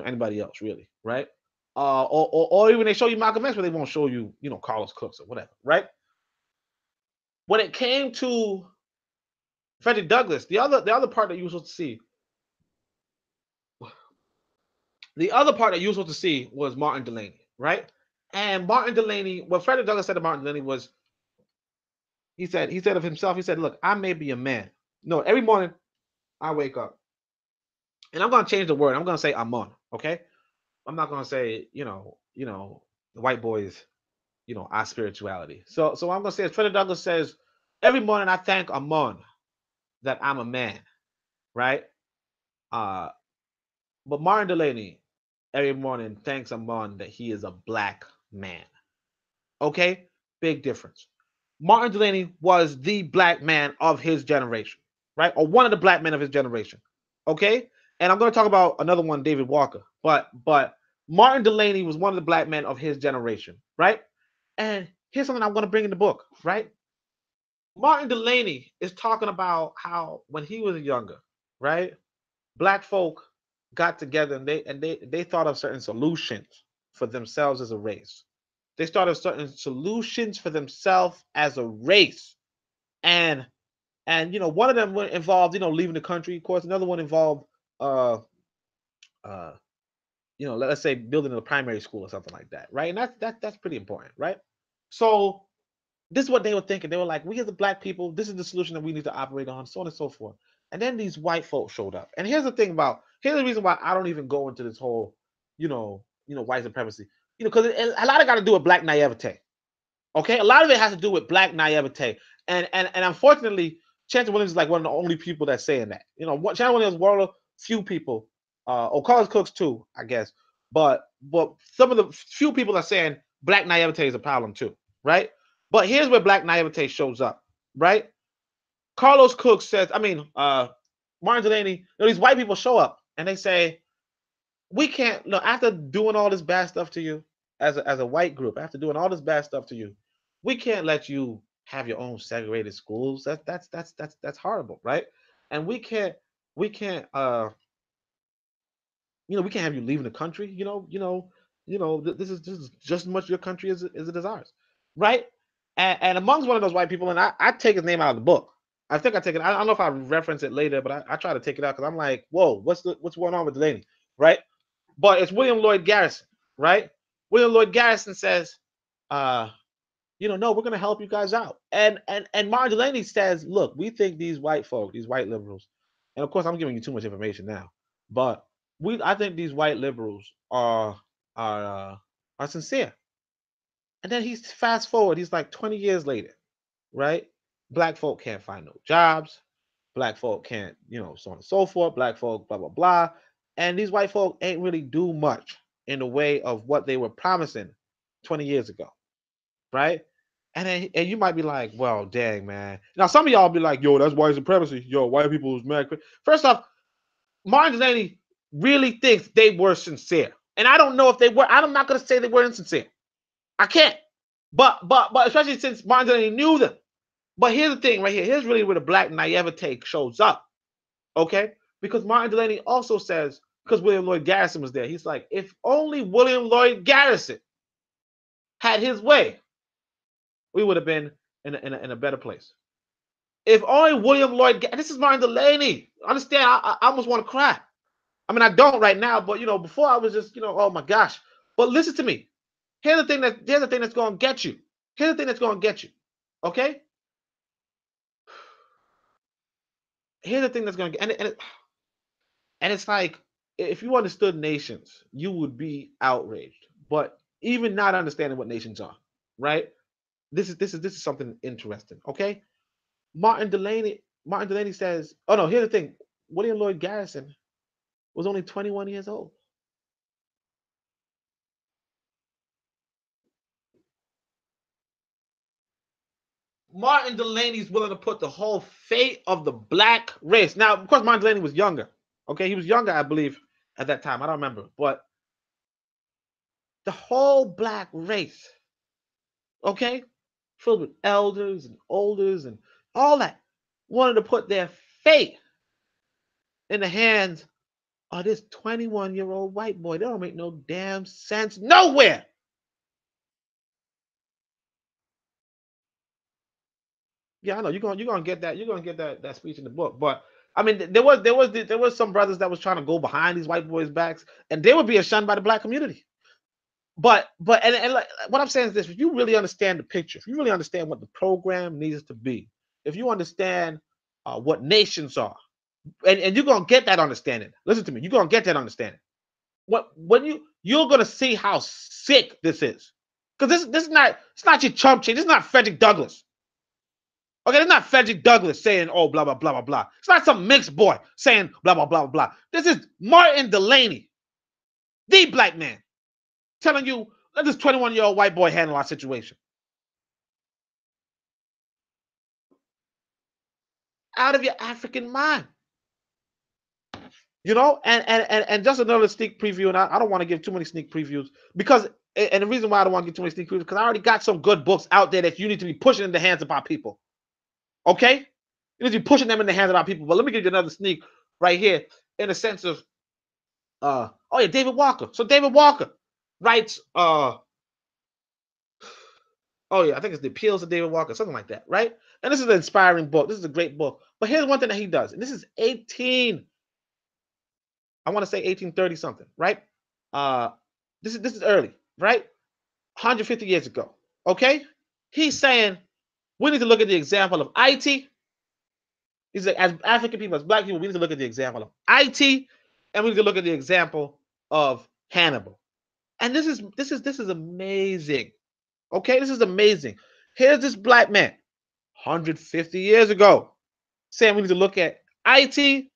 anybody else really, right? Or even they show you Malcolm X, but they won't show you, Carlos Cooks or whatever, right? When it came to Frederick Douglass, the other part that you were supposed to see, was Martin Delany, right? And Martin Delany, what Frederick Douglass said to Martin Delany was, he said of himself, he said, look, I may be a man. No, every morning I wake up, and I'm going to change the word. I'm going to say I'm on, okay? I'm not going to say, the white boys, our spirituality. So I'm going to say, as Frederick Douglass says, every morning I thank Amon that I'm a man, right? But Martin Delany every morning thanks Amon that he is a black man. Okay? Big difference. Martin Delany was the black man of his generation, right? Or one of the black men of his generation. Okay? And I'm going to talk about another one, David Walker. But Martin Delany was one of the black men of his generation, right? And here's something I want to bring in the book, right? Martin Delany is talking about how when he was younger, right? Black folk got together, and they thought of certain solutions for themselves as a race. They started certain solutions for themselves as a race. And one of them involved, leaving the country. Of course, another one involved let's say building a primary school or something like that, right? And that's pretty important, right? So this is what they were thinking. They were like, we as the black people, this is the solution that we need to operate on, so on and so forth. And then these white folks showed up. And here's the reason why I don't even go into this whole, white supremacy, because a lot of got to do with black naivete. Okay, a lot of it has to do with black naivete, and unfortunately, Chance Williams is like one of the only people that's saying that. You know, Chance Williams is one of the few people, Carlos Cooks too, I guess, but some of the few people are saying black naivete is a problem too, right? But here's where black naivete shows up, right? Carlos Cook says, I mean, Martin Delaney, you know, these white people show up and they say, we can't, no, after doing all this bad stuff to you as a white group, after doing all this bad stuff to you, we can't let you have your own segregated schools. That's horrible, right? And we can't we can't have you leaving the country. This is just as much your country as it is ours, right? And amongst one of those white people, and I take his name out of the book. I think I take it. I don't know if I reference it later, but I try to take it out because I'm like, whoa, what's going on with Delaney, right? But it's William Lloyd Garrison, right? William Lloyd Garrison says, uh, no, we're gonna help you guys out. And Martin Delaney says, look, we think these white folk, these white liberals, and of course I'm giving you too much information now, but I think these white liberals are sincere. And then he's fast forward, he's like 20 years later, right? Black folk can't find no jobs, black folk can't, so on and so forth, black folk, blah, blah, blah. And these white folk ain't really do much in the way of what they were promising 20 years ago, right? And you might be like, well, dang, man. Now, some of y'all be like, yo, that's white supremacy. Yo, white people is mad. First off, Martin Delaney really thinks they were sincere. And I don't know if they were. I'm not going to say they were insincere. I can't. But especially since Martin Delaney knew them. But here's the thing right here. Here's really where the black naivete shows up. Okay? Because Martin Delaney also says, because William Lloyd Garrison was there, he's like, if only William Lloyd Garrison had his way, we would have been in a better place. If only William Lloyd, this is Martin Delaney. Understand? I almost want to cry. I mean, I don't right now, but before I was just, oh my gosh. But listen to me. Here's the thing that's going to get you. Here's the thing that's going to get you. Okay? Here's the thing that's going to get, and it's like, if you understood nations, you would be outraged. But even not understanding what nations are, right? This is something interesting. Okay? Martin Delaney says, oh no, here's the thing. William Lloyd Garrison was only 21 years old. Martin Delaney's willing to put the whole fate of the black race. Now, of course, Martin Delaney was younger. Okay, he was younger, I believe, at that time. I don't remember. But the whole black race, okay, filled with elders and olders and all that, wanted to put their fate in the hands of this 21-year-old white boy. That don't make no damn sense nowhere. Yeah, I know you're gonna get that. You're gonna get that speech in the book. But I mean, there was some brothers that was trying to go behind these white boys' backs, and they would be shunned by the black community. But like, what I'm saying is this: if you really understand the picture, if you really understand what the program needs to be, if you understand what nations are, and you're gonna get that understanding. Listen to me, you're gonna get that understanding. When you're gonna see how sick this is, because this is not, it's not your chump change. This is not Frederick Douglass. Okay, it's not Frederick Douglass saying, oh, blah, blah, blah, blah, blah. It's not some mixed boy saying blah, blah, blah, blah. This is Martin Delaney, the black man, telling you, let this 21-year-old white boy handle our situation. Out of your African mind. And just another sneak preview, and I don't want to give too many sneak previews, because, and the reason why I don't want to give too many sneak previews, because I already got some good books out there that you need to be pushing in the hands of our people. Okay? You need to be pushing them in the hands of our people. But let me give you another sneak right here, in the sense of, David Walker. So David Walker writes, I think it's The Appeals of David Walker, something like that, right? And this is an inspiring book. This is a great book. But here's one thing that he does, and this is 1830 something, right? This is early, right? 150 years ago. Okay? He's saying we need to look at the example of IT. He's like, as African people, as black people, we need to look at the example of IT, and we need to look at the example of Hannibal. And this is amazing. Okay, this is amazing. Here's this black man, 150 years ago, saying we need to look at IT, we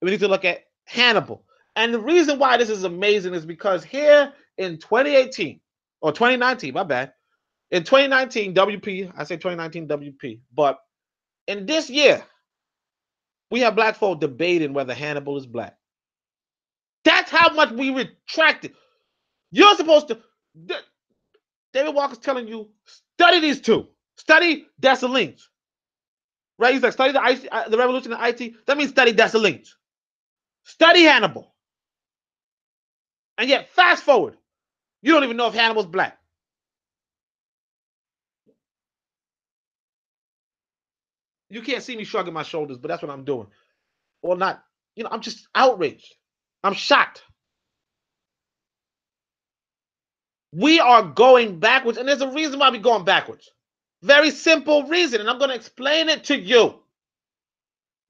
need to look at Hannibal. And the reason why this is amazing is because here in 2018 or 2019, my bad, in 2019 WP, I say 2019 WP, but in this year, we have black folk debating whether Hannibal is black. That's how much we retracted. You're supposed to. David Walker's telling you study these two. Study Dessalines. Right? He's like, study the revolution in IT. That means study Dessalines. Study Hannibal. And yet, fast forward, you don't even know if Hannibal's black. You can't see me shrugging my shoulders, but that's what I'm doing. Or not, I'm just outraged. I'm shocked. We are going backwards, and there's a reason why we're going backwards. Very simple reason, and I'm going to explain it to you.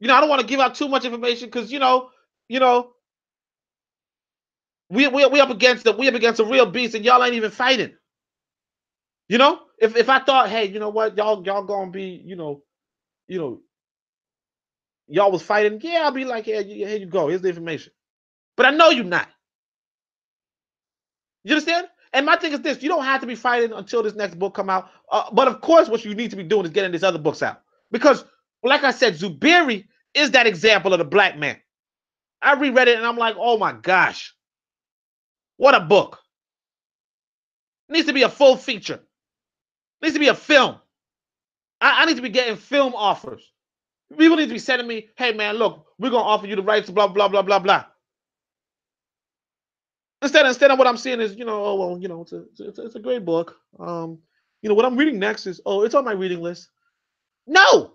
I don't want to give out too much information because we up against a real beast, and y'all ain't even fighting. If I thought, hey, you know what, y'all gonna be, y'all was fighting, yeah, I'll be like, here you go, here's the information. But I know you're not. You understand? And my thing is this: you don't have to be fighting until this next book come out. But of course, what you need to be doing is getting these other books out because, like I said, Zubiri is that example of the black man. I reread it and I'm like, oh my gosh, what a book! It needs to be a full feature. It needs to be a film. I need to be getting film offers. People need to be sending me, hey man, look, we're gonna offer you the rights to blah blah blah blah blah. Instead of what I'm seeing is, oh well, it's a great book. What I'm reading next is, oh, it's on my reading list. No.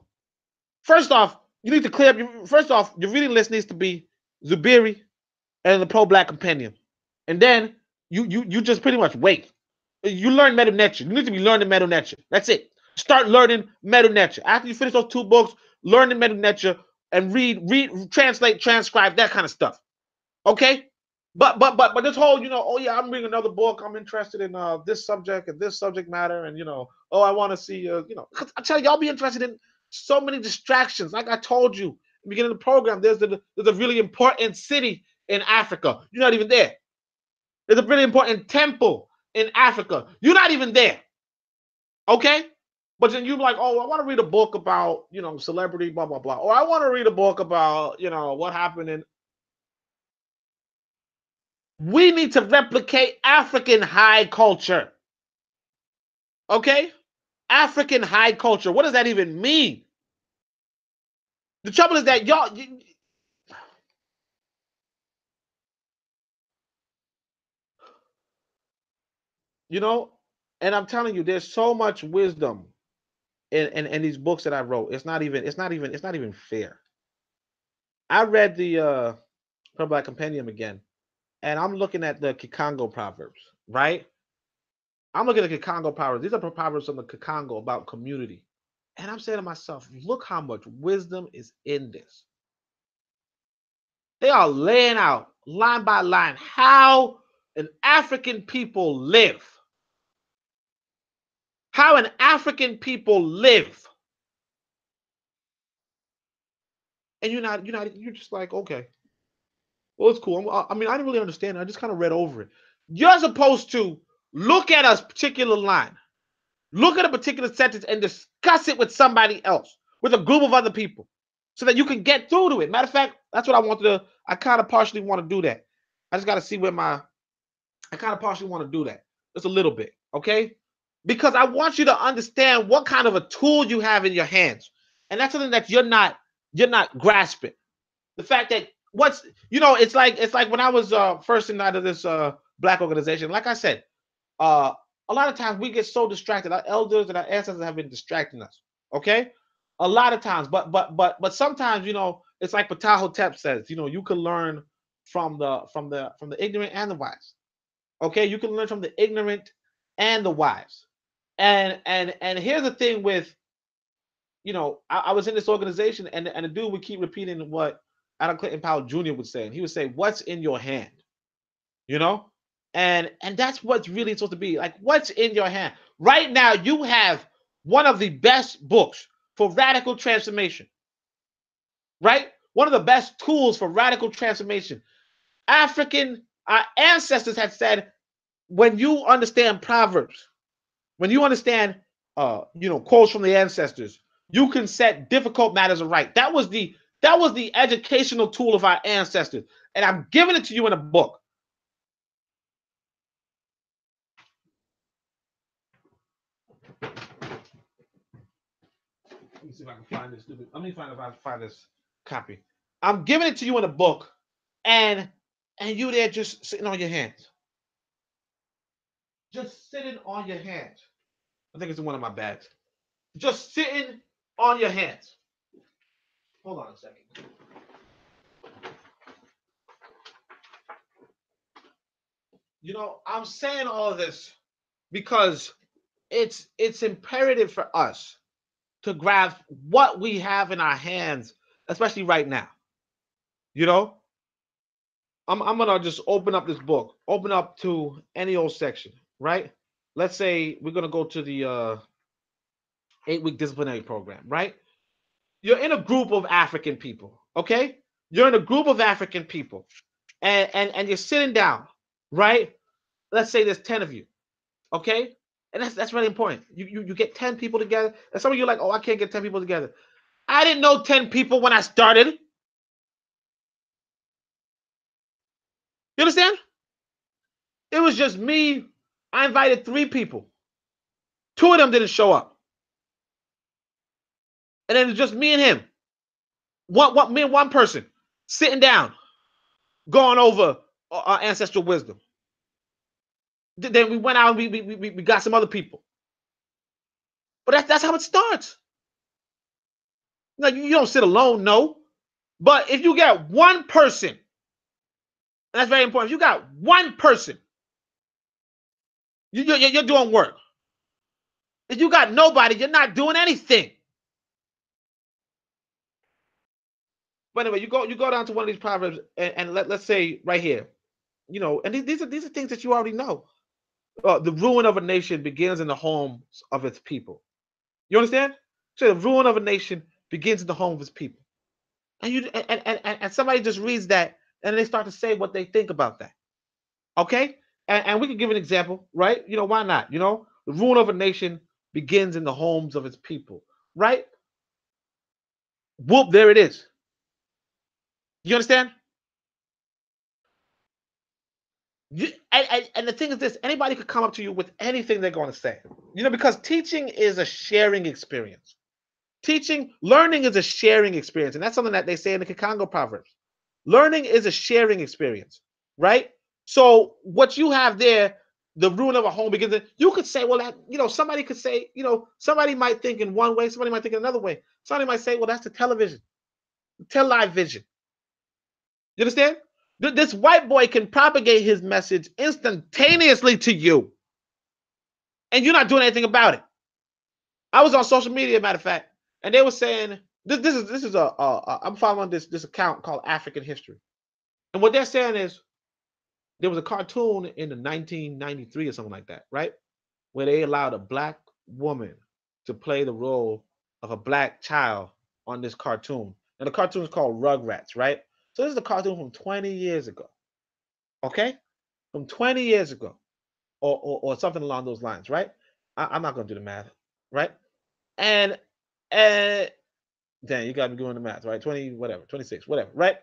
First off, you need to clear up your reading list needs to be Zubiri and the pro-black compendium. And then you just pretty much wait. You learn Medu Neter. You need to be learning Medu Neter. That's it. Start learning Medu Neter. After you finish those 2 books, learn the Medu Neter and read, translate, transcribe, that kind of stuff. Okay? But this whole, oh yeah, I'm reading another book. I'm interested in this subject and this subject matter, and I want to see, I tell you, y'all be interested in so many distractions. Like I told you, at the beginning of the program, there's a really important city in Africa. You're not even there. There's a really important temple in Africa. You're not even there. Okay? But then you're like, oh, I want to read a book about, celebrity, blah, blah, blah. Or I want to read a book about, what happened in. We need to replicate African high culture. Okay? African high culture. What does that even mean? The trouble is that y'all, and I'm telling you, there's so much wisdom in these books that I wrote. It's not even fair. I read the Pro Black Compendium again, and I'm looking at the Kikongo Proverbs, right? I'm looking at the Kikongo Proverbs. These are Proverbs from the Kikongo about community. And I'm saying to myself, look how much wisdom is in this. They are laying out line by line how an African people live. How an African people live. And you're just like, okay, well, it's cool. I didn't really understand it. I just kind of read over it. You're supposed to look at a particular line, look at a particular sentence, and discuss it with somebody else, with a group of other people, so that you can get through to it. Matter of fact, that's what I wanted to. I kind of partially want to do that. I just got to see where I kind of partially want to do that, just a little bit, okay? Because I want you to understand what kind of a tool you have in your hands, and that's something that you're not grasping. The fact that it's like when I was first inside of this black organization. Like I said, a lot of times we get so distracted. Our elders and our ancestors have been distracting us. Okay, a lot of times, but sometimes it's like Ptah Hotep says. You can learn from the ignorant and the wise. Okay, you can learn from the ignorant and the wise. And here's the thing with I was in this organization, and the dude would keep repeating what Adam Clayton Powell Jr. would say. And he would say, "What's in your hand?" You know, and that's what's really supposed to be like. What's in your hand? Right now, you have one of the best books for radical transformation, right? One of the best tools for radical transformation. African ancestors had said, when you understand Proverbs, when you understand, quotes from the ancestors, you can set difficult matters right. That was the educational tool of our ancestors, and I'm giving it to you in a book. Let me see if I can find this stupid. Let me find if I can find this copy. I'm giving it to you in a book, and you there just sitting on your hands, just sitting on your hands. I think it's in one of my bags. Just sitting on your hands. Hold on a second. I'm saying all of this because it's imperative for us to grasp what we have in our hands, especially right now. You know, I'm gonna just open up this book, open up to any old section, right? Let's say we're gonna go to the 8-week disciplinary program, right? You're in a group of African people, okay? You're in a group of African people, and you're sitting down, right? Let's say there's 10 of you, okay? And that's really important. You get 10 people together, and some of you are like, oh, I can't get 10 people together. I didn't know 10 people when I started. You understand? It was just me. I invited 3 people. 2 of them didn't show up. And then it was just me and him. Me and one person sitting down, going over our ancestral wisdom. Then we went out and we got some other people. But that's how it starts. Like, you don't sit alone, no. But if you get one person, and that's very important, if you got one person, you're doing work. If you got nobody, you're not doing anything. But anyway, you go down to one of these proverbs, and let's say right here, and these are things that you already know. The ruin of a nation begins in the homes of its people. You understand? So the ruin of a nation begins in the home of its people. And somebody just reads that, and they start to say what they think about that. Okay? And we can give an example, right? Why not? The ruin of a nation begins in the homes of its people, right? Whoop, there it is. You understand? And the thing is this, anybody could come up to you with anything they're going to say. Because teaching is a sharing experience. Learning is a sharing experience. And that's something that they say in the Kikongo Proverbs. Learning is a sharing experience, right? So what you have there, the ruin of a home begins. You could say, well, somebody could say, somebody might think in one way, somebody might think in another way. Somebody might say, well, that's the television, television. You understand? This white boy can propagate his message instantaneously to you, and you're not doing anything about it. I was on social media, matter of fact, and they were saying this is I'm following this account called African History, and what they're saying is there was a cartoon in the 1993 or something like that, right, where they allowed a black woman to play the role of a black child on this cartoon, and the cartoon is called Rugrats, right? So this is a cartoon from 20 years ago, okay, from 20 years ago, or something along those lines, right? I'm not gonna do the math, right? And dang, you got me doing the math, right? 20, whatever, 26, whatever, right?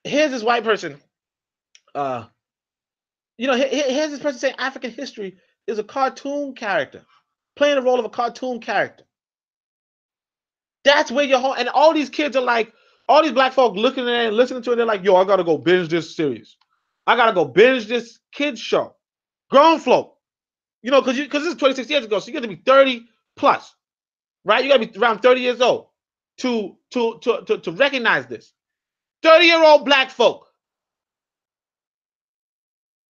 Here's this white person. Here's this person saying African history is a cartoon character, playing the role of a cartoon character. That's where your whole, and all these kids are like, all these black folk looking at it and listening to it, they're like, yo, I gotta go binge this series. I gotta go binge this kids show. Grown folk. Because this is 26 years ago, so you got to be 30 plus, right? You got to be around 30 years old to recognize this. 30-year-old black folk,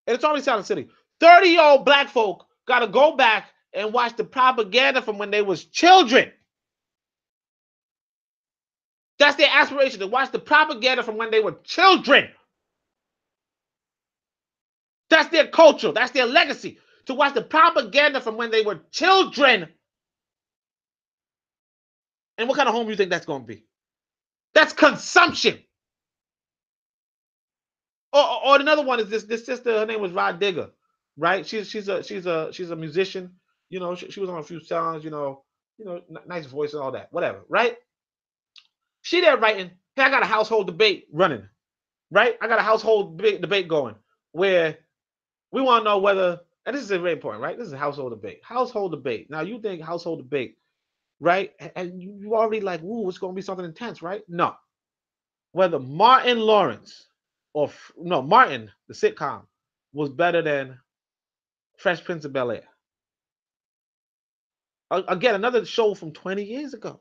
and it's already Silent City. 30-year-old black folk got to go back and watch the propaganda from when they was children. That's their aspiration, to watch the propaganda from when they were children. That's their culture. That's their legacy. to watch the propaganda from when they were children. And what kind of home do you think that's going to be? That's consumption. Or another one is this sister. Her name was Rod Digger, right? She's a musician. You know, she was on a few songs. Nice voice and all that. Whatever, right? She there writing. Hey, I got a household debate running, right? I got a household debate going where we want to know whether, and this is very important, right? This is a household debate. Household debate. Now you think household debate, right? And you already like, ooh, it's going to be something intense, right? No. Whether Martin Lawrence or no Martin, the sitcom, was better than Fresh Prince of Bel Air. Again, another show from 20 years ago.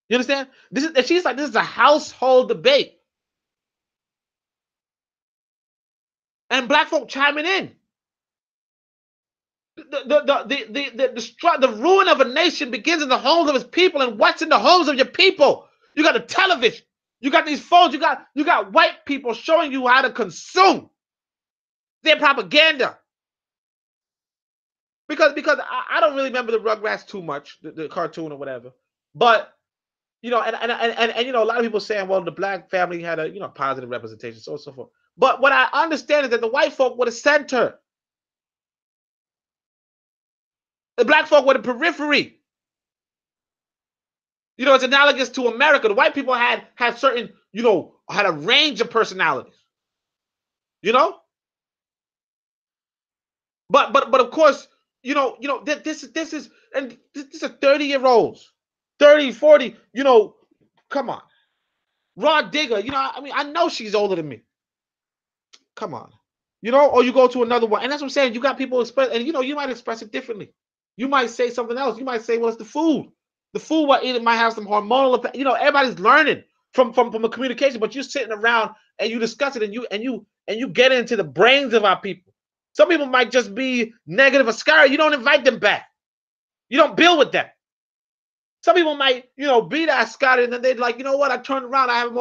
You understand? She's like, this is a household debate, and black folk chiming in. The ruin of a nation begins in the homes of its people, and what's in the homes of your people? You got the television, you got these phones, you got white people showing you how to consume their propaganda. Because I don't really remember the Rugrats too much, the cartoon or whatever. But and a lot of people saying, well, the black family had a positive representation, so on and so forth. But what I understand is that the white folk were the center. The black folk were the periphery. It's analogous to America. The white people had certain, had a range of personalities. But of course, this is 30-year-olds, 30, 40, come on. Rod Digger, I know she's older than me. Come on. Or you go to another one. And that's what I'm saying. You got people express, and you might express it differently. You might say something else. You might say, well, it's the food. The food we're eating might have some hormonal, everybody's learning from a communication, but you're sitting around and you discuss it and you get into the brains of our people. Some people might just be negative or scary. You don't invite them back. You don't build with them. Some people might, be that scary, and then they're like, you know what? I turned around. I have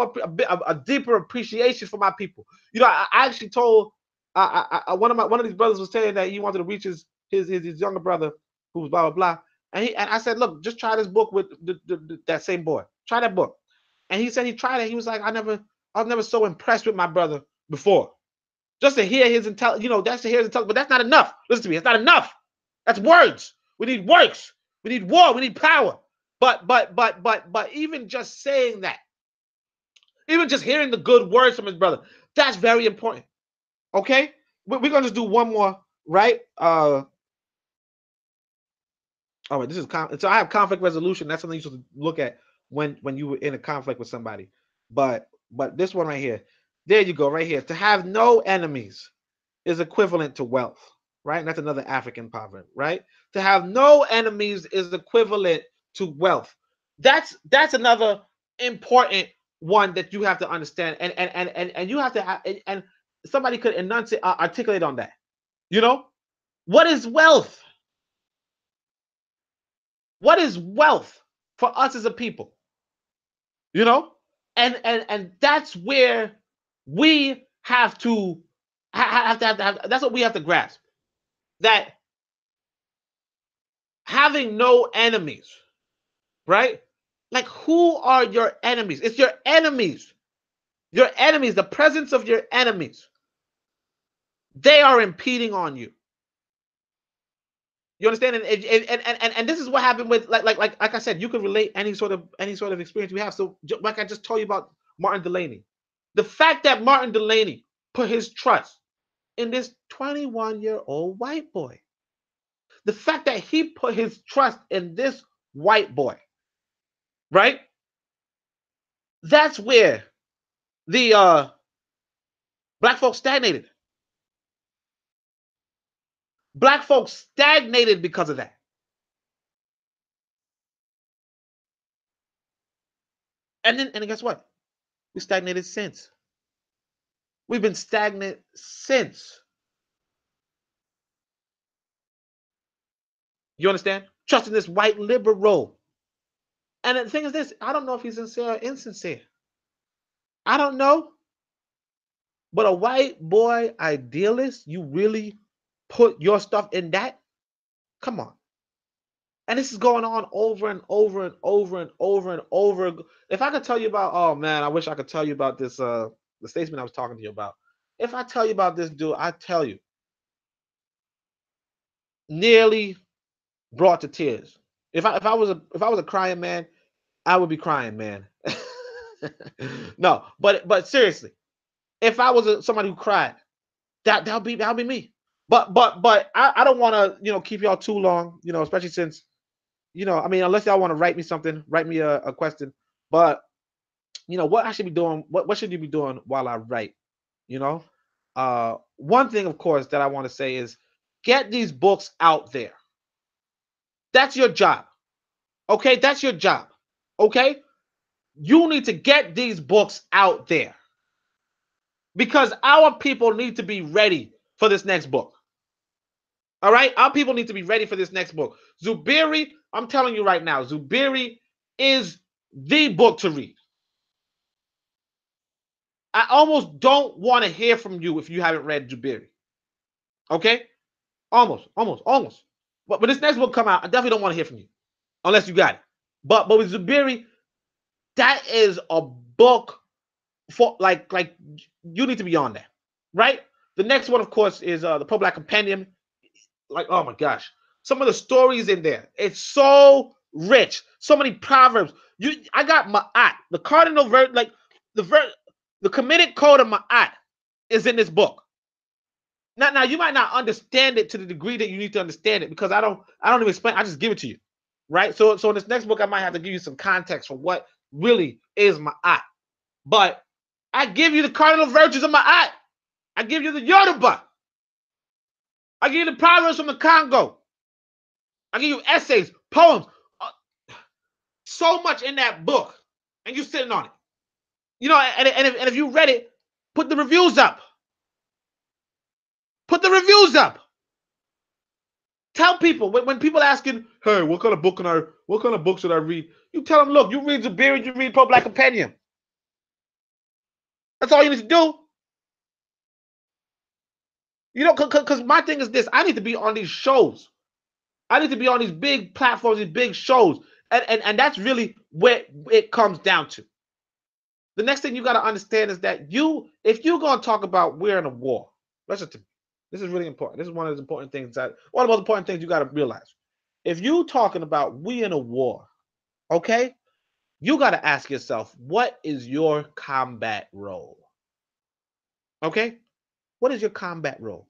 a deeper appreciation for my people. I actually told one of these brothers was saying that he wanted to reach his younger brother who was blah blah blah, and I said, look, just try this book with that same boy. Try that book, and he said he tried it. He was like, I was never so impressed with my brother before. Just to hear his intelligence, that's to hear his intelligence, but that's not enough. Listen to me, it's not enough. That's words. We need works. We need war. We need power. But even just saying that, even just hearing the good words from his brother, that's very important. Okay, we're gonna just do one more, right? All right. This is so I have conflict resolution. That's something you should look at when you were in a conflict with somebody. But this one right here, there you go, right here. To have no enemies is equivalent to wealth, right? And that's another African proverb, right? To have no enemies is equivalent to wealth. That's another important one that you have to understand, and you have to have, and somebody could enunciate, articulate on that. What is wealth? What is wealth for us as a people? And that's where we have to have. That's what we have to grasp. That having no enemies, right? Like, who are your enemies? It's your enemies. Your enemies, the presence of your enemies, they are impeding on you. You understand? And this is what happened with, like I said, you can relate any sort of experience we have. So, like I just told you about Martin Delaney, the fact that Martin Delaney put his trust in this 21-year-old white boy, the fact that he put his trust in this white boy, right? That's where the black folks stagnated. Black folks stagnated because of that. And guess what? We stagnated since. We've been stagnant since. You understand? Trusting this white liberal. And the thing is this, I don't know if he's sincere or insincere. I don't know. But a white boy idealist, you really put your stuff in that? Come on. And this is going on over and over and over and over and over. If I could tell you about, oh man, I wish I could tell you about this the statesman I was talking to you about. If I tell you about this dude, I tell you, nearly brought to tears. If I was a crying man, I would be crying, man. No, but seriously, if I was somebody who cried, that'll be me. But I don't want to keep y'all too long, especially since I mean, unless y'all want to write me something, write me a question. But what I should be doing, what should you be doing while I write? You know, one thing, of course, that I want to say is get these books out there. That's your job. Okay, that's your job. Okay, you need to get these books out there because our people need to be ready for this next book. All right, our people need to be ready for this next book. Zubiri, I'm telling you right now, Zubiri is the book to read. I almost don't want to hear from you if you haven't read Zubiri. Okay, almost. But when this next book come out, I definitely don't want to hear from you unless you got it. But with Zubiri, that is a book for like you need to be on that, right? The next one, of course, is the Pro Black Compendium. Like, oh my gosh, some of the stories in there, it's so rich. So many proverbs. I got Ma'at, the cardinal verse, like the committed code of Ma'at is in this book. Now you might not understand it to the degree that you need to understand it because I don't even explain. I just give it to you, right? So in this next book, I might have to give you some context for what really is Ma'at. But I give you the cardinal virtues of Ma'at. I give you the Yoruba. I give you the proverbs from the Congo. I give you essays, poems, so much in that book, and you're sitting on it. And if you read it, put the reviews up. Put the reviews up. Tell people when people asking, hey, what kind of book should I read? You tell them, look, you read Zubiri, you read Pro Black Compendium. That's all you need to do. Because my thing is this: I need to be on these shows. I need to be on these big platforms, these big shows, and that's really where it comes down to. The next thing you got to understand is that if you're going to talk about we're in a war, listen to me. This is really important. This is one of the important things one of the most important things you got to realize. If you talking about we in a war, okay, you got to ask yourself, what is your combat role? Okay, what is your combat role?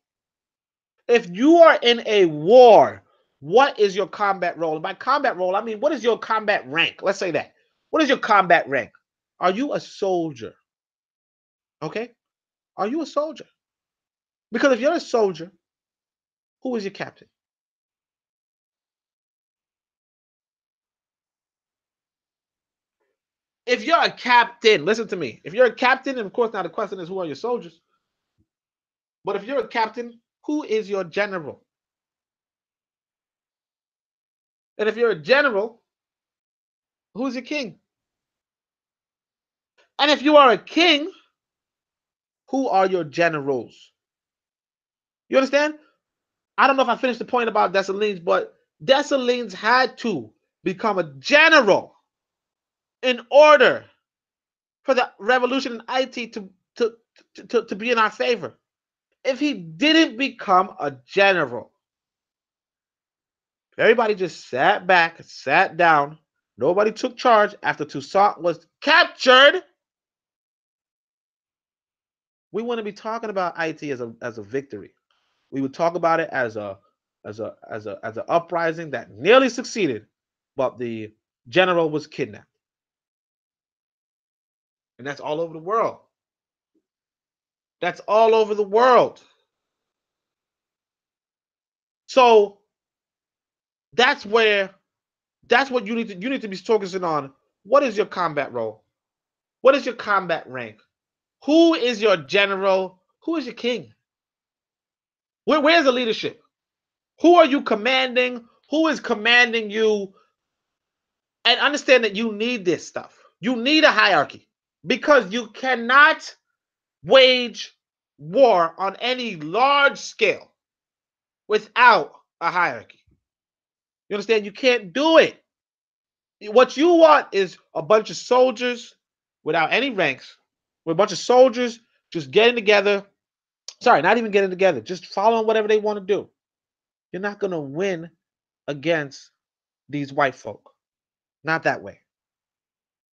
If you are in a war, what is your combat role? And by combat role, I mean, what is your combat rank? Let's say that. What is your combat rank? Are you a soldier? Okay, are you a soldier? Because if you're a soldier, who is your captain? If you're a captain, listen to me. If you're a captain, and of course now the question is who are your soldiers? But if you're a captain, who is your general? And if you're a general, who's your king? And if you are a king, who are your generals? You understand? I don't know if I finished the point about Dessalines, but Dessalines had to become a general in order for the revolution in Haiti to be in our favor. If he didn't become a general, everybody just sat back, sat down. Nobody took charge after Toussaint was captured. We wouldn't be talking about Haiti as a victory. We would talk about it as an uprising that nearly succeeded, but the general was kidnapped, and that's all over the world. That's all over the world. So that's what you need to be focusing on. What is your combat role? What is your combat rank? Who is your general? Who is your king? Where's the leadership? Who are you commanding? Who is commanding you? And understand that you need this stuff. You need a hierarchy because you cannot wage war on any large scale without a hierarchy. You understand? You can't do it. What you want is a bunch of soldiers without any ranks, with a bunch of soldiers just getting together. Sorry, not even getting together, just following whatever they want to do. You're not going to win against these white folk. Not that way.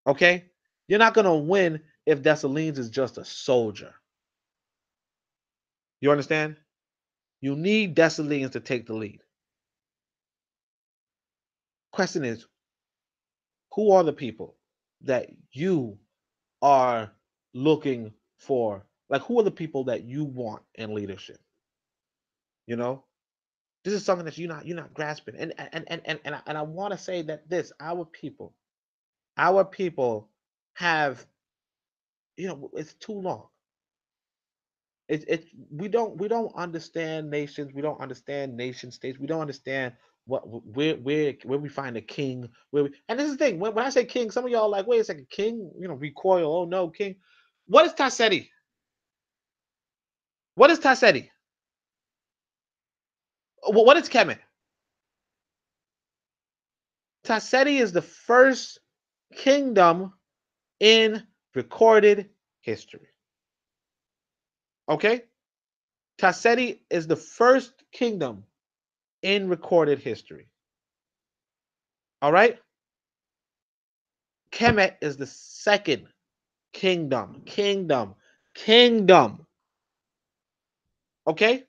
Okay? You're not going to win if Dessalines is just a soldier. You understand? You need Dessalines to take the lead. Question is, who are the people that you are looking for? Like, who are the people that you want in leadership? You know, this is something that you're not grasping. And I want to say that our people have, it's too long. It's we don't understand nations. We don't understand nation states. We don't understand what where we find a king. And this is the thing. When I say king, some of y'all are like, wait a second, king. Recoil. Oh no, king. What is Tassetti? What is Tassetti? What is Kemet? Tassetti is the first kingdom in recorded history. Okay? Tassetti is the first kingdom in recorded history. All right? Kemet is the second kingdom. Kingdom. Okay?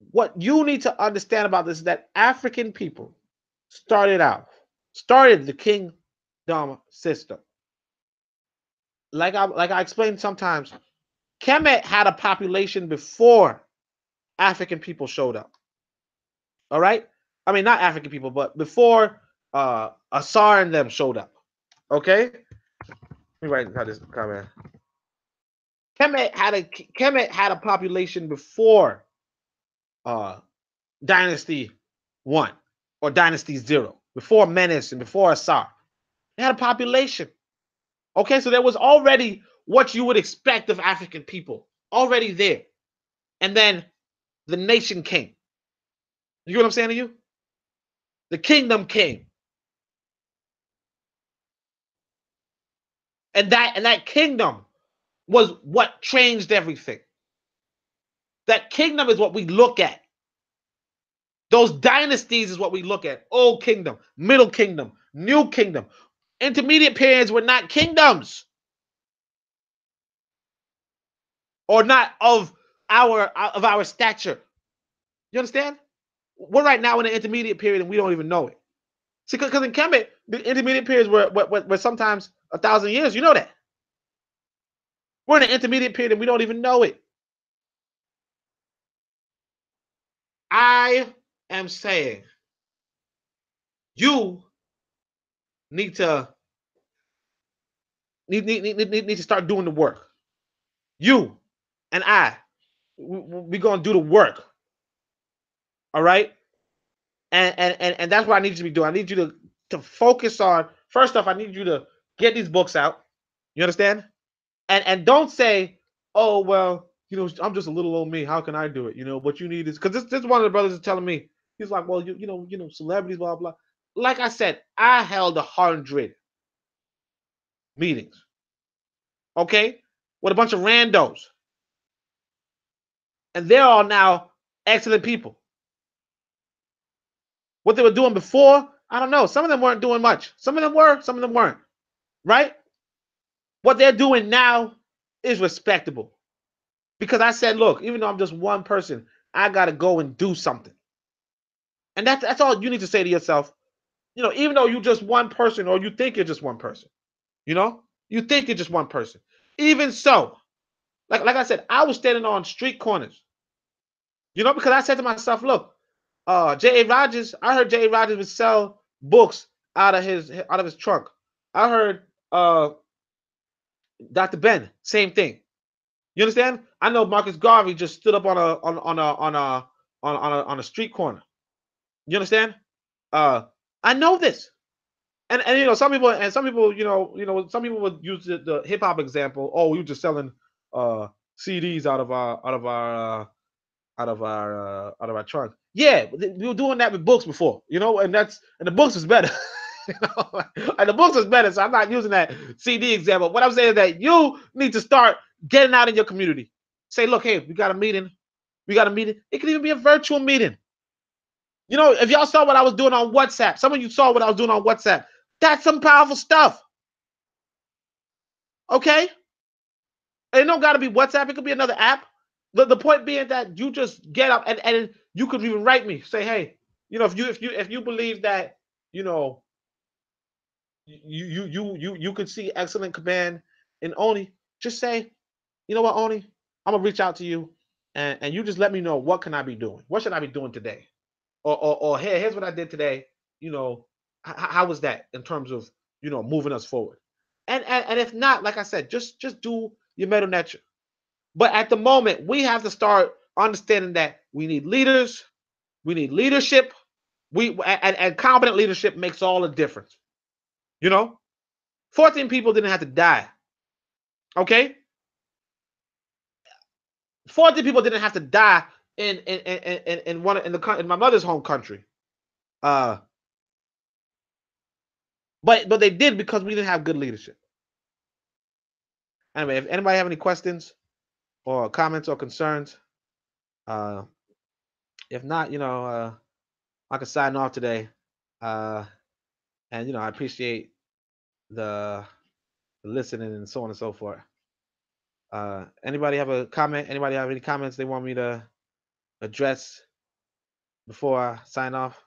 What you need to understand about this is that African people started the kingdom system. Like I explained sometimes, Kemet had a population before African people showed up. All right? I mean, not African people, but before Asar and them showed up. Okay? Let me write how this comment. Kemet had a population before Dynasty 1 or Dynasty 0, before Menace and before Asar. They had a population. Okay, so there was already what you would expect of African people already there. And then the nation came. You know what I'm saying to you? The kingdom came. And that kingdom was what changed everything. That kingdom is what we look at. Those dynasties is what we look at. Old kingdom, middle kingdom, new kingdom. Intermediate periods were not kingdoms. Or not of our stature. You understand? We're right now in an intermediate period and we don't even know it. See, because in Kemet, the intermediate periods were sometimes 1,000 years. You know that. We're in an intermediate period and we don't even know it. I am saying you need to start doing the work. You and I, we're gonna do the work. All right, and that's what I need you to be doing. I need you to focus on. First off, I need you to get these books out. You understand? And don't say, oh well, I'm just a little old me. How can I do it? What you need is because this one of the brothers is telling me. He's like, well, celebrities, blah blah. Like I said, I held 100 meetings. Okay, with a bunch of randos, and they're all now excellent people. What they were doing before, I don't know. Some of them weren't doing much. Some of them were, some of them weren't. Right? What they're doing now is respectable. Because I said, look, even though I'm just one person, I got to go and do something. And that's all you need to say to yourself. Even though you're just one person or you think you're just one person, you think you're just one person. Even so, like I said, I was standing on street corners, because I said to myself, look, J.A. Rogers, I heard J.A. Rogers would sell books out of his trunk. I heard Dr. Ben, same thing. You understand? I know Marcus Garvey just stood up on a street corner. You understand? I know this. And some people some people would use the hip hop example. Oh, we were just selling CDs out of our trunk. Yeah, we were doing that with books before, and the books was better. And the books was better. So I'm not using that CD example. What I'm saying is that you need to start getting out in your community. Say, look, hey, we got a meeting. We got a meeting. It can even be a virtual meeting. If y'all saw what I was doing on WhatsApp, some of you saw what I was doing on WhatsApp. That's some powerful stuff. Okay? And it don't got to be WhatsApp. It could be another app. The point being that you just get up and you could even write me. Say, hey, if you believe that, you know, you could see excellent command in Oni, just say, you know what, Oni, I'm gonna reach out to you, and you just let me know what can I be doing. What should I be doing today? Or hey, here's what I did today. How was that in terms of moving us forward? And if not, like I said, just do your metal nature. But at the moment, we have to start understanding that we need leaders, we need leadership. And competent leadership makes all the difference. 14 people didn't have to die. Okay, 14 people didn't have to die in my mother's home country. Uh, but they did because we didn't have good leadership. Anyway, if anybody have any questions or comments or concerns, uh, if not, I can sign off today. And I appreciate the listening and so on and so forth. Anybody have a comment? Anybody have any comments they want me to address before I sign off?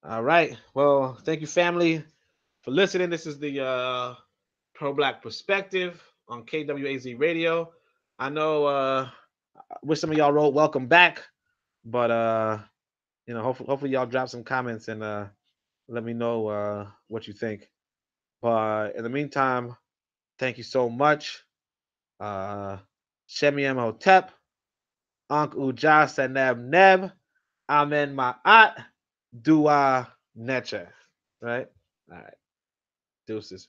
All right. Well, thank you, family, for listening. This is the Pro Black Perspective on KWAZ Radio. I know I wish some of y'all wrote welcome back, but hopefully y'all drop some comments and let me know what you think. But in the meantime, thank you so much. Shemi Hotep, Ankh Uja Saneb Neb, Amen Ma'at, Dua Neche. Right? All right. Deuces.